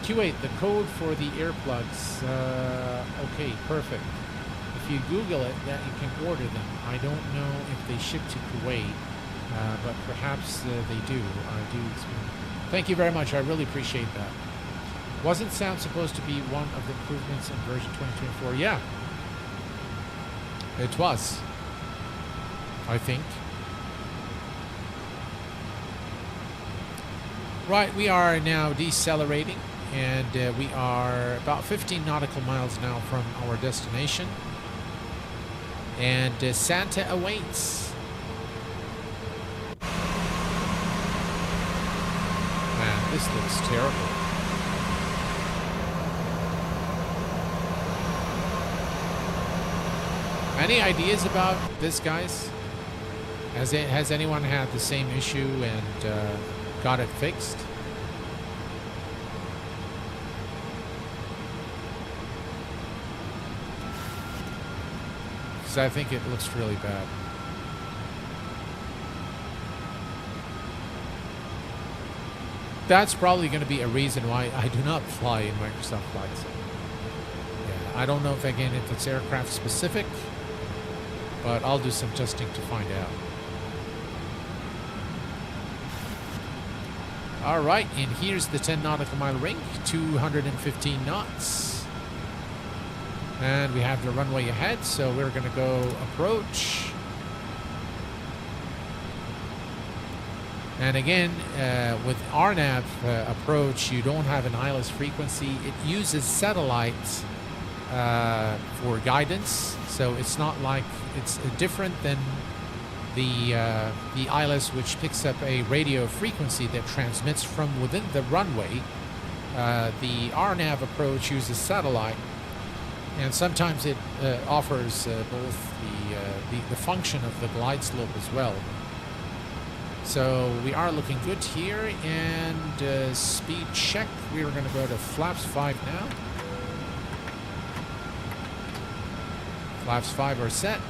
Speaker 1: Q8, the code for the earplugs. Okay, perfect. If you Google it, that you can order them. I don't know if they ship to Kuwait. But perhaps they do. Thank you very much. I really appreciate that. Wasn't sound supposed to be one of the improvements in version 2024? Yeah. It was. I think. Right, we are now decelerating. And we are about 15 nautical miles now from our destination. And Santa awaits. Man, this looks terrible. Any ideas about this, guys? Has anyone had the same issue and got it fixed? Because I think it looks really bad. That's probably going to be a reason why I do not fly in Microsoft Flight Sim. Yeah, I don't know if, again, if it's aircraft specific, but I'll do some testing to find out. All right, and here's the 10 nautical mile ring, 215 knots. And we have the runway ahead, so we're going to go approach. And again, with RNAV approach, you don't have an ILS frequency. It uses satellites for guidance, so it's not like it's different than the ILS, which picks up a radio frequency that transmits from within the runway. The RNAV approach uses satellite, and sometimes it offers both the function of the glide slope as well. So we are looking good here, and speed check. We are going to go to flaps 5 now. Flaps 5 are set.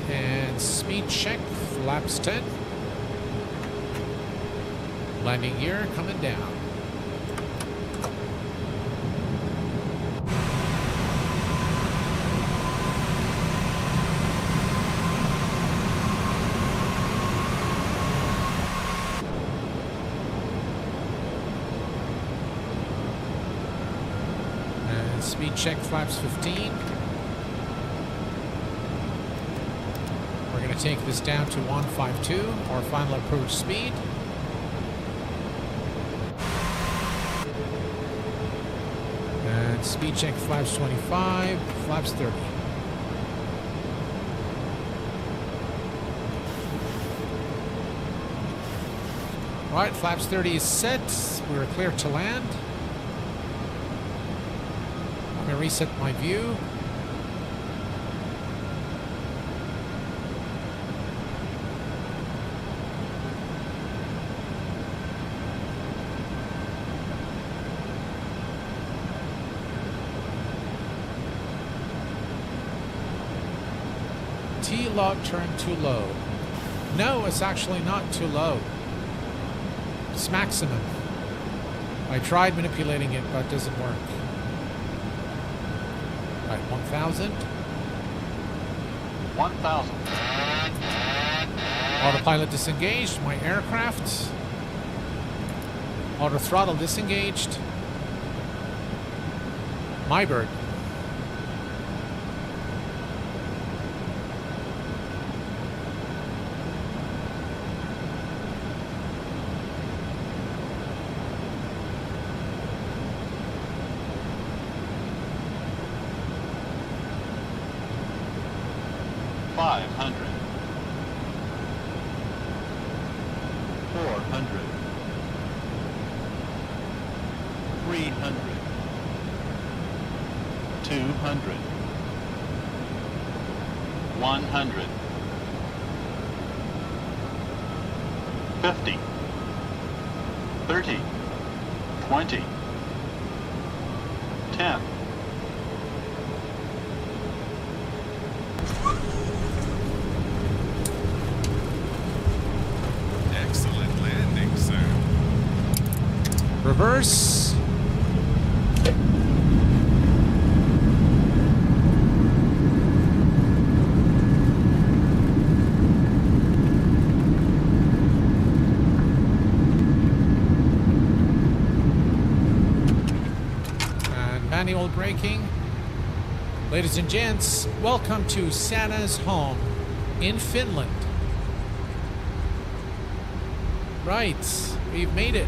Speaker 1: And speed check, flaps 10. Landing gear coming down. And speed check, flaps 15. We're going to take this down to 152, our final approach speed. And speed check, flaps 25, flaps 30. Right, flaps 30 is set. We're clear to land. Let me reset my view. T-log turned too low. No, it's actually not too low. It's maximum. I tried manipulating it, but it doesn't work. Right, 1,000.
Speaker 2: 1,000.
Speaker 1: Autopilot disengaged. My aircraft. Auto throttle disengaged. My bird. Reverse. And manual braking. Ladies and gents, welcome to Santa's home in Finland. Right, we've made it.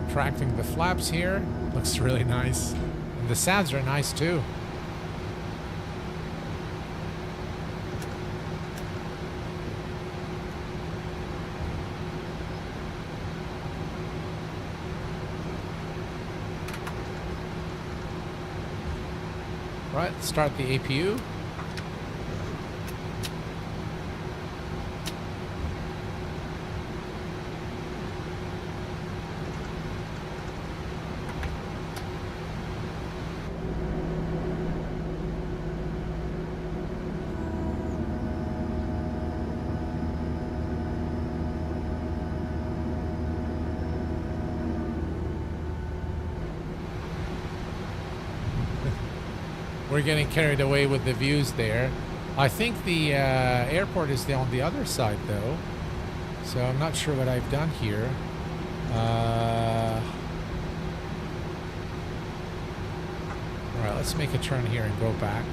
Speaker 1: Retracting the flaps here. Looks really nice. And the sounds are nice too. Right, start the APU. We're getting carried away with the views there. I think the airport is on the other side though. So I'm not sure what I've done here. Alright, let's make a turn here and go back.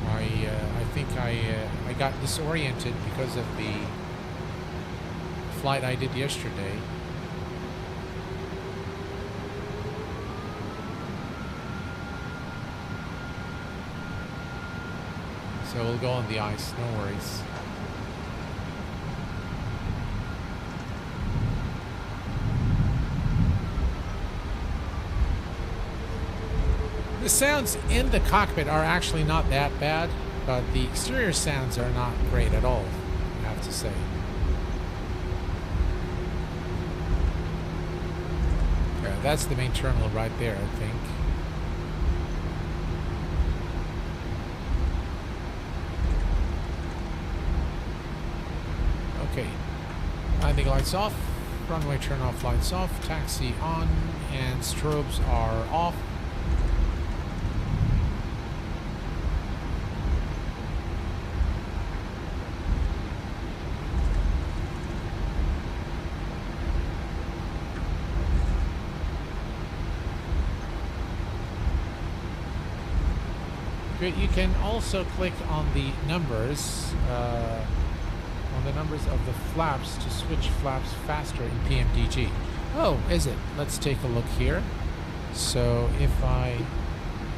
Speaker 1: I think I got disoriented because of the flight I did yesterday. So we'll go on the ice, no worries. The sounds in the cockpit are actually not that bad, but the exterior sounds are not great at all, I have to say. Yeah, that's the main terminal right there, I think. Okay, landing lights off, runway turn off, lights off, taxi on, and strobes are off. You can also click on the numbers of the flaps to switch flaps faster in PMDG. Oh, is it? Let's take a look here. So if I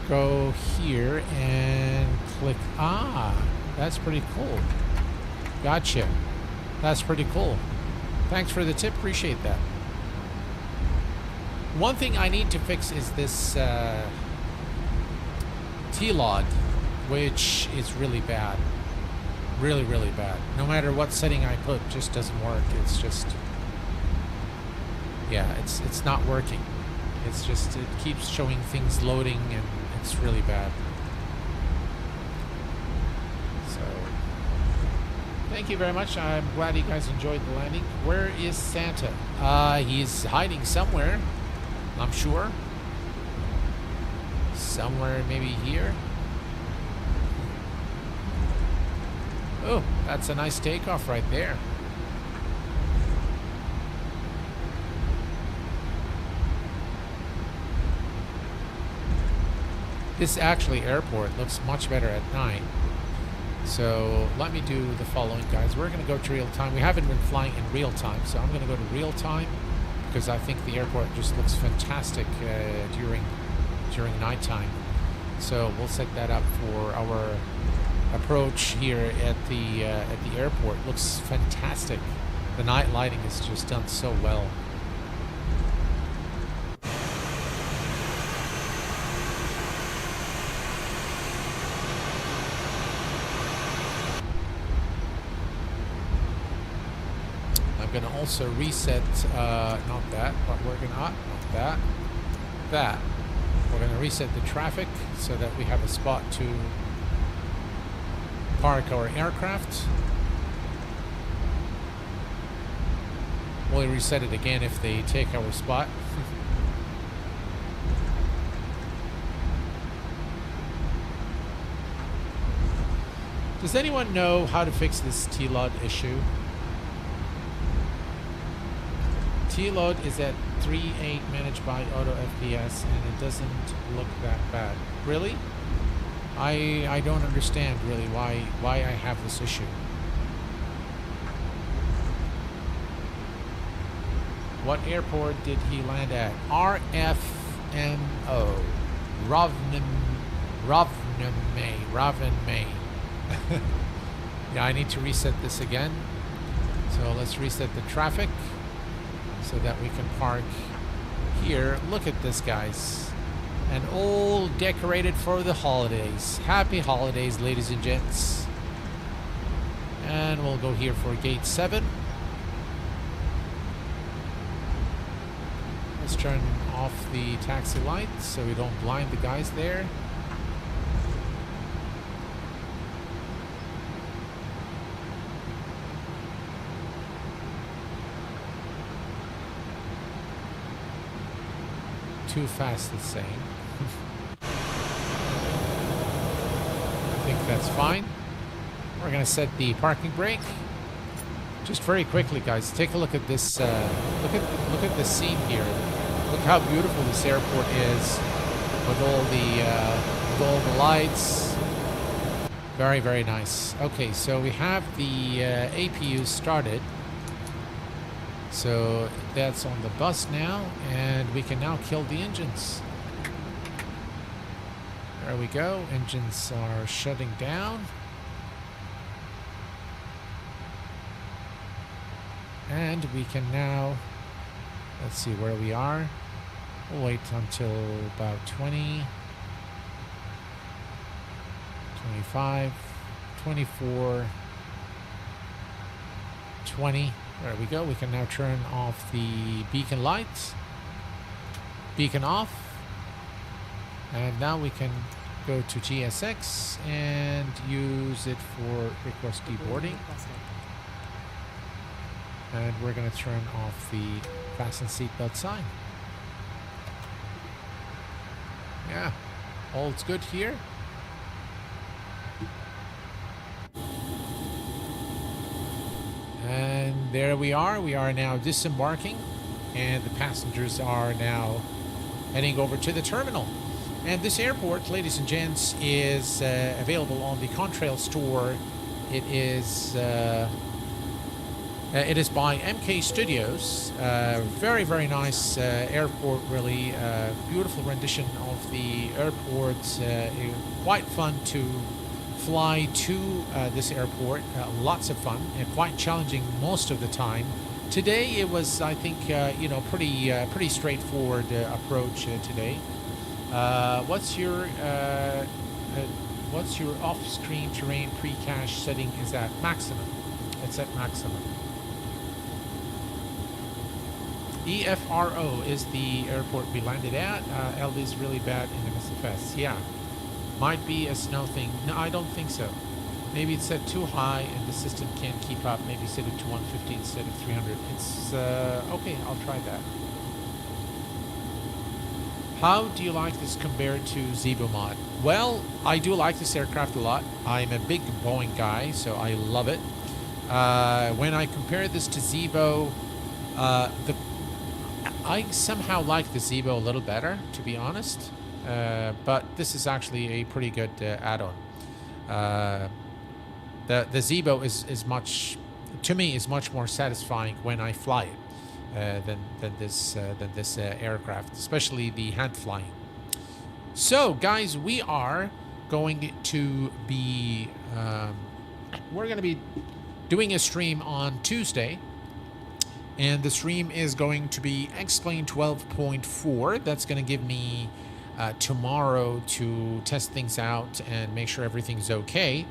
Speaker 1: go here and click, that's pretty cool. Gotcha. That's pretty cool. Thanks for the tip. Appreciate that. One thing I need to fix is this T-Lod, which is really bad. Really, really bad. No matter what setting I put, just doesn't work. It's just, yeah, it's not working. It's just, it keeps showing things loading and it's really bad. So, thank you very much. I'm glad you guys enjoyed the landing. Where is Santa? He's hiding somewhere, I'm sure. Somewhere maybe here. Oh, that's a nice takeoff right there. This actually airport looks much better at night. So let me do the following, guys. We're going to go to real time. We haven't been flying in real time, so I'm going to go to real time because I think the airport just looks fantastic during nighttime. So we'll set that up for our approach here at the airport. Looks fantastic. The night lighting is just done so well. I'm gonna also reset not that, but we're gonna not that. We're gonna reset the traffic so that we have a spot to park our aircraft. We'll reset it again if they take our spot. Does anyone know how to fix this T-Lod issue? T-Lod is at 3.8 managed by Auto FPS and it doesn't look that bad. Really? I don't understand really why I have this issue. What airport did he land at? RFNO. Ravnme. Yeah, I need to reset this again. So let's reset the traffic. so that we can park here. Look at this, guys. And all decorated for the holidays. Happy holidays, ladies and gents. And we'll go here for gate 7. Let's turn off the taxi lights so we don't blind the guys there. Too fast, it's saying. I think that's fine. We're gonna set the parking brake. Just very quickly, guys, take a look at this. Look at the scene here. Look how beautiful this airport is with all the lights. Very, very nice. Okay, so we have the APU started. So that's on the bus now, and we can now kill the engines. There we go. Engines are shutting down. And we can now, let's see where we are. We'll wait until about 20, 25, 24, 20. There we go. We can now turn off the beacon lights. Beacon off. And now we can go to GSX and use it for request deboarding. And we're going to turn off the fasten seatbelt sign. Yeah, all's good here. And there we are. We are now disembarking, and the passengers are now heading over to the terminal. And this airport, ladies and gents, is available on the Contrail store. It is by MK Studios. Very, very nice airport, really. Beautiful rendition of the airport. Quite fun to fly to this airport. Lots of fun and quite challenging most of the time. Today it was, I think, pretty straightforward approach today. What's your off-screen terrain pre-cache setting is at maximum? It's at maximum. EFRO is the airport we landed at. LD is really bad in MSFS. Yeah. Might be a snow thing. No, I don't think so. Maybe it's set too high and the system can't keep up. Maybe set it to 150 instead of 300. It's okay, I'll try that. How do you like this compared to Zibo mod? Well, I do like this aircraft a lot. I'm a big Boeing guy, so I love it. When I compare this to Zibo, I somehow like the Zibo a little better, to be honest. But this is actually a pretty good add-on. The Zibo is much, to me, is much more satisfying when I fly it than this aircraft, especially the hand flying. So, guys, we are going to be doing a stream on Tuesday. And the stream is going to be Explain 12.4. That's going to give me tomorrow to test things out and make sure everything's okay.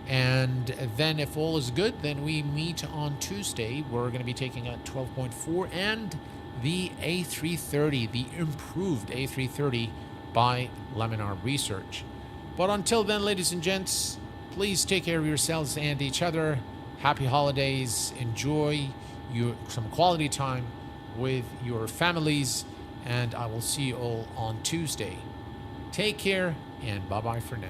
Speaker 1: And then if all is good, then we meet on Tuesday. We're going to be taking out 12.4 and the A330, the improved A330 by Laminar Research. But until then, ladies and gents, please take care of yourselves and each other. Happy holidays. Enjoy some quality time with your families, and I will see you all on Tuesday. Take care, and bye-bye for now.